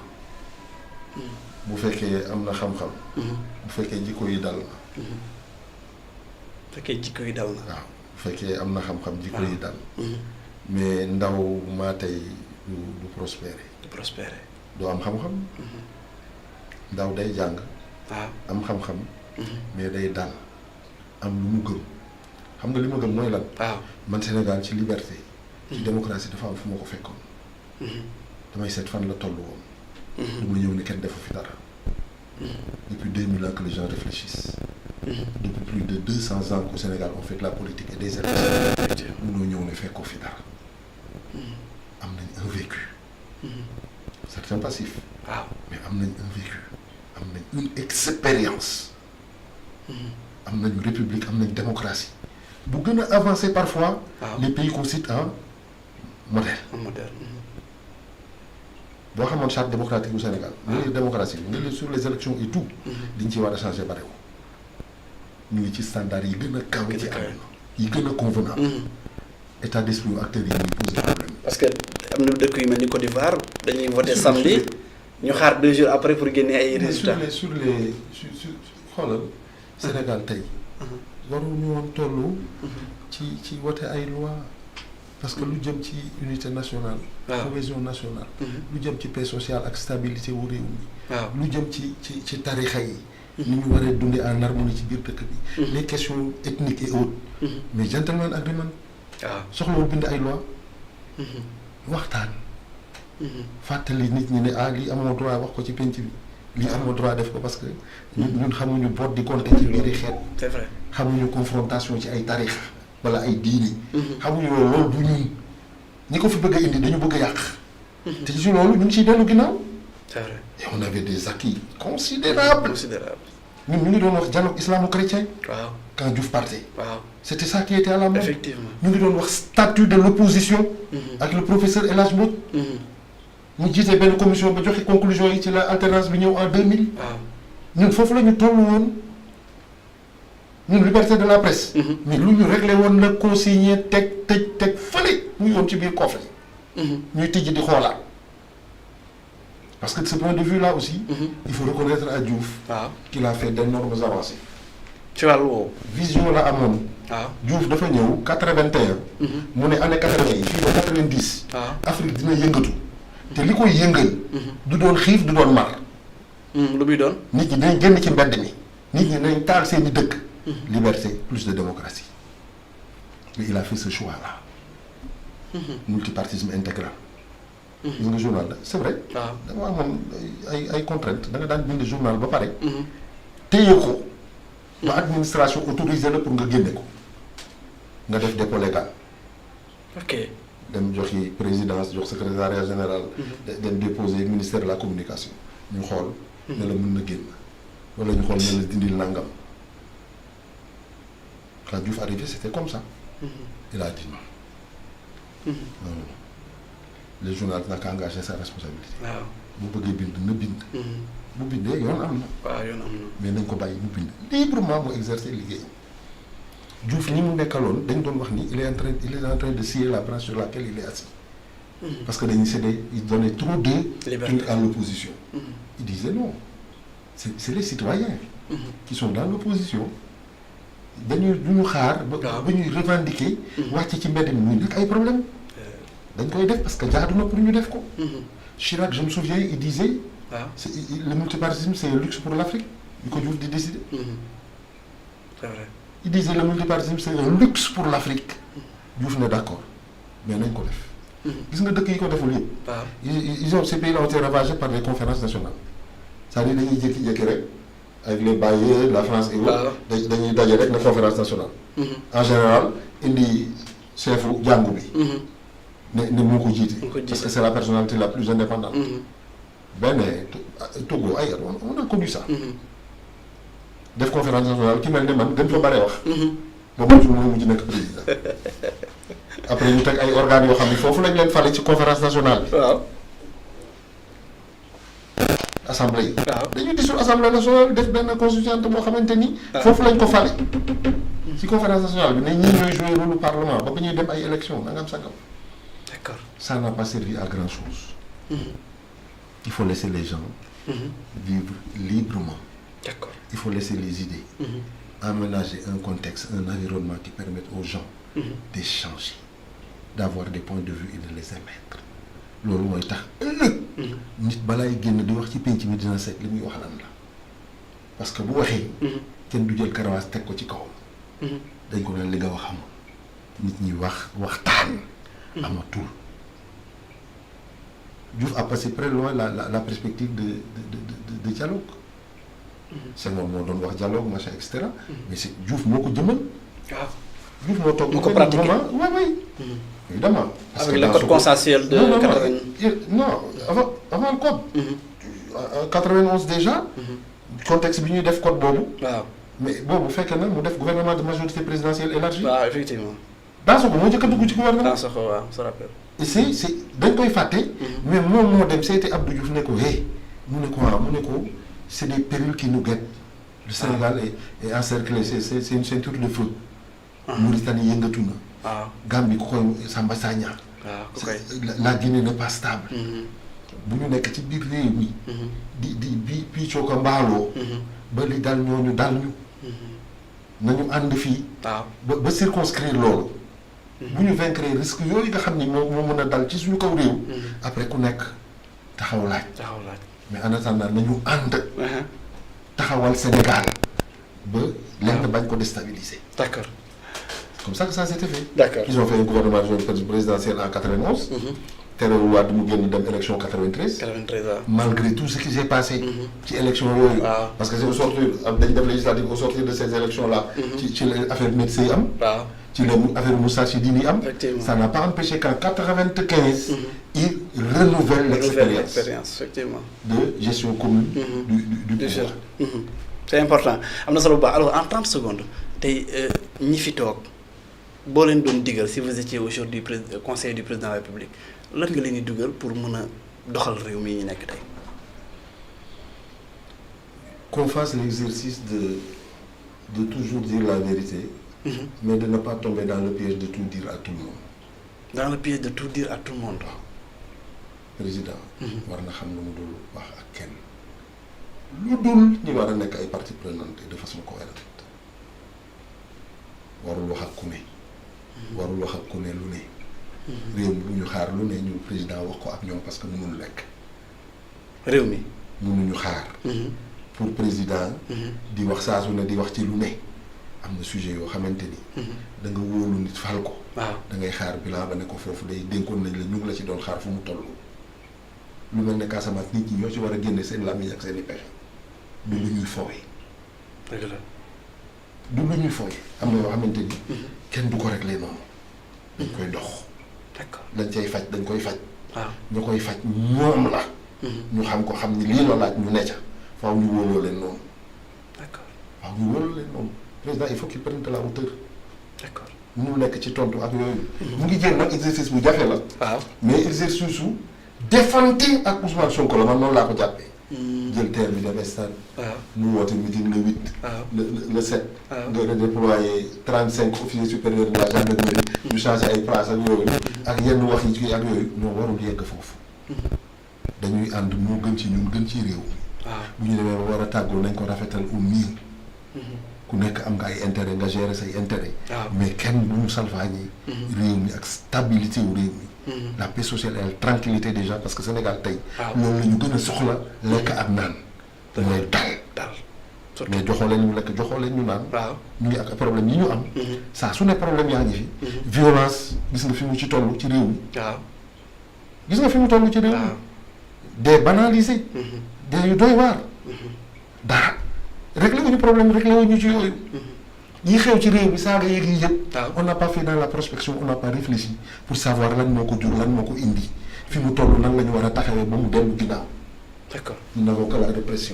bu fekkee am na xam-xam. bu fekkee jikko yi dal na. bu fekkee jikko yi dal na. waaw bu fekkee am na xam-xam jikko yi dal. mais ndaw maa tey du prospérer. du prospérer. doo am xam-xam. ndaw day jàng. waaw am xam-xam. mais day dal am lu mu gëm. xam nga li ma gëm mooy lan. waaw man Sénégal ci liberté. ci démocratie dafa am fu ma ko fekkoon. damay seet fan la toll woon. du ma ñëw ne kenn defu fi dara. depuis 2000 ans que les gens réfléchissent. depuis plus de 200 ans qu'au Sénégal on fait de la politique et des élections. mënoo ñëw ne fekkoo fi dara. am nañ un vécu. certains passifs. waaw mais am nañ un vécu. am nañ une expérience. am nañu république am nañ démocratie. bu gën a avancer parfois. les pays qu'on cite en modèle. boo xamoon charte démocratique bu Sénégal. nga lire démocratie bi nga lire sur les élections et tout. liñ ci war a changer bari wu. ñu ngi ci standard yi gën a kaw ci àdduna yi gën a convenable. état d'esprit yu acteurs yi ñuy poser problème. parce que am na dëkk yu mel ni Côte d'Ivoire dañuy voter samedi ñu xaar 2 jours après pour génne ay résultats. sur xoolal Sénégal tey. waruñu woon tollu ci wote ay loi parce que lu jëm ci unité nationale. cohésion nationale. lu jëm ci paix sociale ak stabilité wu réew mi. lu jëm ci tarixa yi. ni ñu waree dundee en harmonie ci biir dëkk bi. les questions ethniques et autres. mais gentleman agreement. soxlawul bind ay loi waxtaan. fàttali nit ñi ne lii amoo droit wax ko ci penc bi. lii amoo droit def ko parce que ñun xamuñu boot di compter ci biiri xeet. c'est vrai xamuñu confrontation ci ay tarix wala ay diini. xamuñu loolu du ñun ñi ko fi bëgg a indi dañu bëgg a yàq. te ci loolu ñu ngi ciy dellu ginnaaw. c'est vrai et on avait des acquis considérables. ñun ñu ngi doon wax dialogue islamo-chrétien. waaw quand Diouf partait. waaw c'était ça qui était à la mode. effectivement ñu ngi doon wax statut de l'opposition. ak le professeur El Hadj Mbodj. mu jiite benn commission ba joxe conclusion yi ci la alternance bi ñëw en 2000. waaw ñun foofu la ñu toll woon ñun liberté de la presse. mais lu ñu réglé woon la consigné teg fële muy woon ci biir coffre yi. ñuy tijji di xoolaat. parce que de ce point de vue là aussi. il faut reconnaître à Diouf. qu'il a fait d'énormes avancées. ci wàllu woowu. vision la amoon. Diouf dafa ñëw 81. mu ne année 80 yi fii ba 90. Afrique dina yëngatu. te li koy yëngal. du doon xiif du doon mar. lu muy doon. nit ñi dañ génn ci mbedd mi. nit ñi dañ taal seen i dëkk. liberté plus de démocratie. mais il a fait ce choix là. multipartisme intégral. gis nga journal la c'est vrai. dama amoon ay contraintes da nga daan bind journal ba pare. téye ko. ba administration autorisé la pour nga génne ko. nga def dépôt légal. ok. dem joxi présidence jox secrétariat général. dem déposer ministère de la communication. ñu xool. ne la mën na génn. wala ñu xool ne la dindil nangam. quand Diouf arrivé c'était comme ça. il a dit non. le journal n'a qu'à engager sa responsabilité. waaw bu bëggee bind na bind. bu bindee yoon am na. waaw yoon am na. mais nañ ko bàyyi mu bind librement mu exercer liggéey. Diouf ñi mu nekkaloon dañ doon wax ni il est en train de scier la branche sur laquelle il est assis. parce que dañuy cédé il donnait trop de trucs à l'opposition. il disait non c'est les citoyens. qui sont dans l'opposition. dañuy du ñu xaar. ba ñuy revendiquer. wàcc ci mbedd mi muy nekk ay problème dañ koy def parce que jaadu na pour ñu def ko. Chirac je me souviens il disait. le multipartisme c'est un luxe pour l'Afrique bi ko Diouf di décider. c'est vrai. il disait le multipartisme c'est un luxe pour l'Afrique. Diouf ne d'accord mais nañ ko def. gis nga dëkk yi ko deful yëpp. waaw ils ont ces pays-là ont été ravagés par des conférences nationales c'est-à-dire dañuy jékki-jékki rek avec les bailleurs la France et autres. dañuy daje rek na conférence nationale. en général indi chefu jàngu bi. ne moo ko jiite. parce que c'est la personnalité la plus indépendante. benn Togo ay on a connu ça. def conférence nationale ki mel ne man gën fa bare wax. boobu moom mooy mujj nekk président. après ñu teg ay organes yoo xam ne foofu lañ leen fale ci conférence nationale bi. waaw. assemblée yi. waaw dañuy dissoudre assemblée nationale def benn constituante boo xamante ni. foofu lañ ko fale. ci conférence nationale bi ne ñii ñooy jouer rôle du parlement ba ba ñuy dem ay élections nangam sangam. D'accord. Ça n'a pas servi à grand chose. Il faut laisser les gens vivre librement. D'accord. Il faut laisser les idées. Aménager un contexte, un environnement qui permette aux gens d'échanger, d'avoir des points de vue et de les émettre. loolu mooy tax ëllëg. nit balaay génn di wax ci penc mi dina seet li muy wax lan la parce que bu waxee. kenn du jël karawaas teg ko ci kawam. dañ ko naan li nga wax amul nit ñi waxtaan. amatul. Diouf a passé très loin la perspective de dialogue. Senghor moo doon wax dialogue machin et cetera. mais c'est Diouf moo ko jëmal. waaw Diouf moo toog. moo ko pratiqué oui. évidemment. parce avec que le code consensuel de 80. non avant le code. 91 déjà. contexte bi ñuy def code boobu. waaw mais boobu fekkee na mu def gouvernement de majorité présidentielle élargie. waaw effectivement. Dansokho moo njëkk a dugg ci gouvernement. Dansokho waaw ça rappelle. et c'est dañ koy fàtte. mais moom moo dem seeti Abdou Diouf ne ko mu ne ko waaw mu ne ko c'est des périls qui nous guettent. le Sénégal est encerclé c'est une ceinture de feu. Mauritanie yëngatu na. waaw Gambie ku koy Samba Sagna. waaw la Guinée n'est pas stable. bu ñu nekk ci biir réew mi. di piccoo ko mbaaloo. ba li dal ñooñu dal ñu. nañu ànd fii. waaw ba circonscrire loolu. bu ñu vaincre risque yooyu nga xam ni moo mën a dal ci suñu kaw réew. après ku nekk taxaw laaj. mais en attendant nañu ànd. taxawal Sénégal ba lenn bañ ko déstabiliser. D'accord. Comme ça que ça s'était fait. D'accord. Ils ont fait un gouvernement présidentiel en 91. terewul Wade mu génn dem élection 93. 93 waaw. malgré tout ce qui s'est passé. ci élection yooyu. parce que c'est au sortir dañ def législative au sortir de ces élections là. ci la affaire médecin yi am. waaw ci la affaire Moustarchidine yi am. effectivement ça n'a pas empêché qu'en 95. il renouvelle l'expérience. Effectivement. de gestion commune. du pouvoir. C'est important am na solo bu baax alors en 30 secondes tey ñi fi toog boo leen doon digal si vous étiez aujourd'hui conseiller du président de la République lan nga leen di dugal pour mën a doxal réew mi ñu nekk tey. Qu'on fasse l'exercice de toujours dire la vérité. Mais de ne pas tomber dans le piège de tout dire à tout le monde. Dans le piège de tout dire à tout le monde. Président. war na xam lu mu dul wax ak kenn. lu dul ñu war a nekk ay parties prenantes de façon cohérente. warul wax ak ku ne. warul wax ak ku ne lu ne. réew mi bu ñu xaar lu ne ñu président wax ko ak ñoom parce que mënul lekk. réew mi. mënuñu xaar. pour président. di wax saa su ne di wax ci lu ne. am na sujet yoo xamante ni. da nga wóolu nit fal ko. waaw da ngay xaar bilan ba ne ko foofu day dénkoon nañ la ñu ngi la ci doon xaar fu mu toll. lu mel ne Casamance nit ñi ñoo ci war a génne seen làmmiñ ak seen i pexe. du lu ñuy fooy. dëgg la. du lu ñuy fooy. am na yoo xamante ni. kenn du ko réglé noonu. dañ koy dox. d'accord dañ cay faj dañ koy faj. waaw ñu koy faj ñoom la. ñu xam ko xam ni lii la laaj ñu ne ca faaw ñu wóoloo leen noonu. d'accord waaw ñu wóoloo leen noonu président il faut qu'il prenne de la hauteur. d'accord ñu nekk ci tontu ak yooyu. mu ngi jël nag exercice bu jafe la. waaw mais exercice su défante ak Ousmane Sonko la man noonu laa ko jàppee. jël terre bi dem stade. waaw mu woote meeting le 8. waaw le 7. waaw nga redéployer 35 officiers supérieurs de la gendarmerie. ñu changé ay place ak yooyu. ak yenn wax yi ci ak yooyu ñoo warul yegg foofu. dañuy ànd moo gën ci ñun gën ci réew. waaw bu ñu demee ba war a tàggoo nañ ko rafetal au mieux. ku nekk am nga ay intérêt nga gérer say intérêt. mais kenn bu mu salfaañi. réew mi ak stabilité wu réew mi. la paix sociale et la tranquillité déjà parce que Sénégal tey. loolu la ñu gën a soxla lekk ak naan. mooy dal. mais joxoo leen ñu lekk joxoo leen ñu naan. waaw ñu ngi ak problème yi ñu am. saa su ne problème yaa ngi fi. violence gis nga fi mu ci toll ci réew mi. waaw gis nga fi mu toll ci réew mi des banalisés des yu doy waar dara réglé wuñu problème réglé wuñu ci yooyu ñi xew ci réew mi saaga yeeg yi yëpp on n'a pas fait dans la prospection on n'a pas réfléchi pour savoir lan moo ko jur lan moo ko indi fi mu toll nan la ñu war a taxawee ba mu dellu ginnaaw. D'accord. Nous n'avons que la répression.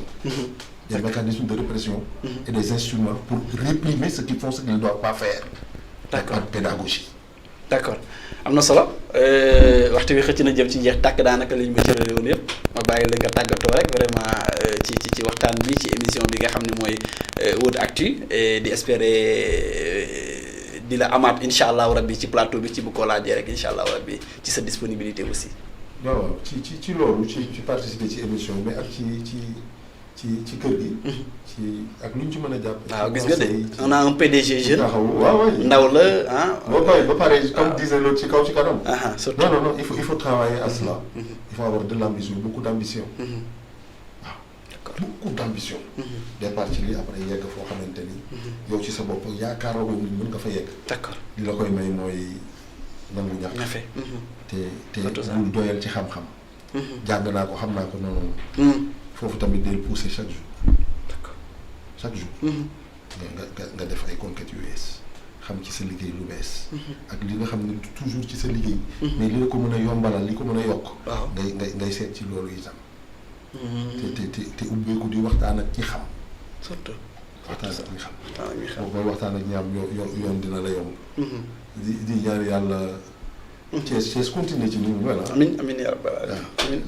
Des mécanismes de répression et des instruments pour réprimer ceux qui font ce qu'ils ne doivent pas faire. D'accord. Par pédagogie. D'accord am na solo waxtu wi xëcc na jëm ci jeex tàkk daanaka li ñu ma cërale woon yëpp ma bàyyi la nga tàggatoo rek vraiment ci waxtaan bi ci émission bi nga xam ne mooy Haute Actu di espérer di la amaat incha allahu rabbi ci plateau bi ci bu ko laajee rek incha allahu rabbi ci sa disponibilité aussi. waaw ci loolu ci participer ci émission bi ak ci kër gi. ci ak lu ñu ci mën a jàpp. waaw gis nga de on a un PDG jeune. waaw ndaw la ah. ba pare comme disait l'autre ci kaw ci kanam. surtout non il faut travailler à cela. il faut avoir de l'ambition beaucoup d'ambition. waaw beaucoup d'ambition. départ ci lii après yegg foo xamante ni. yow ci sa bopp yaakaaroo ni mën nga fa yegg. d'accord li la koy may mooy nangu ñafe. te bul doyal ci xam-xam. jàng naa ko xam naa ko noonu. foofu tamit day pousser chaque jour. D'accord. chaque jour. nga def ay conquêtes yu bees xam ci sa liggéey lu bees. ak li nga xam ne toujours ci sa liggéey. mais li la ko mën a yombalal li ko mën a yokk. waaw ngay seet ci loolu itam. te ubbeeku di waxtaan ak ñi xam. surtout waxtaan ak ñi xam. boo koy waxtaan ak ñi am yoon dina la yomb. di ñaan yàlla. Thiès continuer ci ni mu mel. amiin yaa rabbal aalamiin.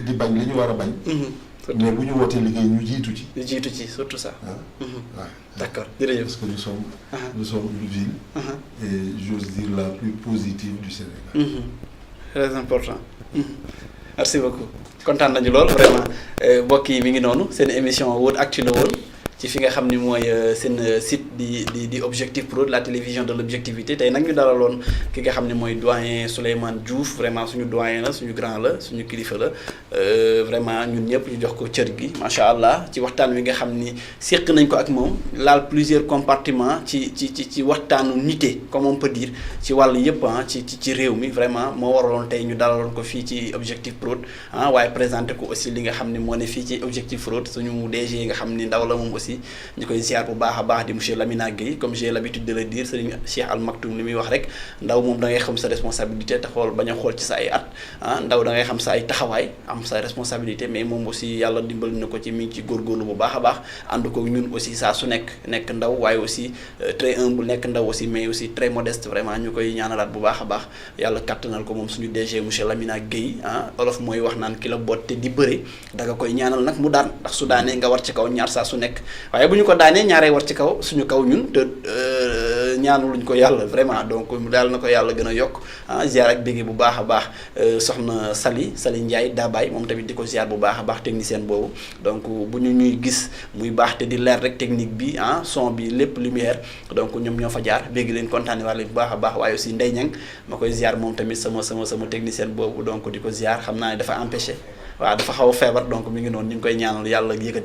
di bañ li ñu war a bañ. mais bu ñu wootee liggéey ñu jiitu ci. ñu jiitu ci surtout ça. waaw d'accord jërëjëf. parce que nous sommes une ville. et j'ose dire la plus positive du Sénégal. très important. merci beaucoup kontaan nañu lool vraiment mbokk yi mi ngi noonu seen émission Haute Actu la woon ci fi nga xam ni mooy seen site di Objectif Prod la télévision de l'objectivité tey nag ñu dalaloon ki nga xam ne mooy doyen Souleymane Diouf vraiment suñu doyen la suñu grand la suñu kilifa la vraiment ñun ñëpp ñu jox ko cër gi macha allah ci waxtaan wi nga xam ni séq nañ ko ak moom laal plusieurs compartiments ci waxtaanu nité comme on peut dire ci wàll yëpp ci réew mi vraiment moo waraloon tey ñu dalaloon ko fii ci Objectif Prod waaye présenté ko aussi li nga xam ni moo ne fii ci Objectif Prod suñu DG nga xam ni ndaw la moom aussi ñu koy ziar bu baax a baax di monsieur Lamina Gueye comme j'ai l'habitude de le dire Serigne Cheikh Al Maktoum li muy wax rek ndaw moom da ngay xam sa responsabilité te xool bañ a xool ci sa ay at ndaw da ngay xam sa ay taxawaay am sa responsabilité mais moom aussi yàlla dimbali na ko ci mi ngi ci góorgóorlu bu baax a baax ànd ko ñun aussi saa su nekk ndaw waaye aussi très humble nekk ndaw aussi mais aussi très modeste vraiment ñu koy ñaanalaat bu baax a baax yàlla kattanal ko moom suñu DG monsieur Lamina Gueye olof mooy wax naan ki la boot te di bëre da nga koy ñaanal nag mu daan ndax su daanee nga war ci kaw ñaar saa su nekk waaye bu ñu ko daanee ñaaree war ci kaw suñu kaw ñun te ñaanuluñ ko yàlla vraiment donc daal na ko yàlla gën a yokk ziar ak bégge bu baax a baax soxna Sali Ndiaye Dabaye moom tamit di ko ziar bu baax a baax technicien boobu donc bu ñu ñuy gis muy baax te di leer rek technique bi son bi lépp lumière donc ñoom ñoo fa jaar bégg leen kontaane wàlle bu baax a baax waaye aussi Ndey Ñang ma koy ziar moom tamit sama technicien boobu donc di ko ziar xam naa ne dafa empêché waaw dafa xaw a feebar donc mi ngi noonu ñu ngi koy ñaanal yàlla yëkkati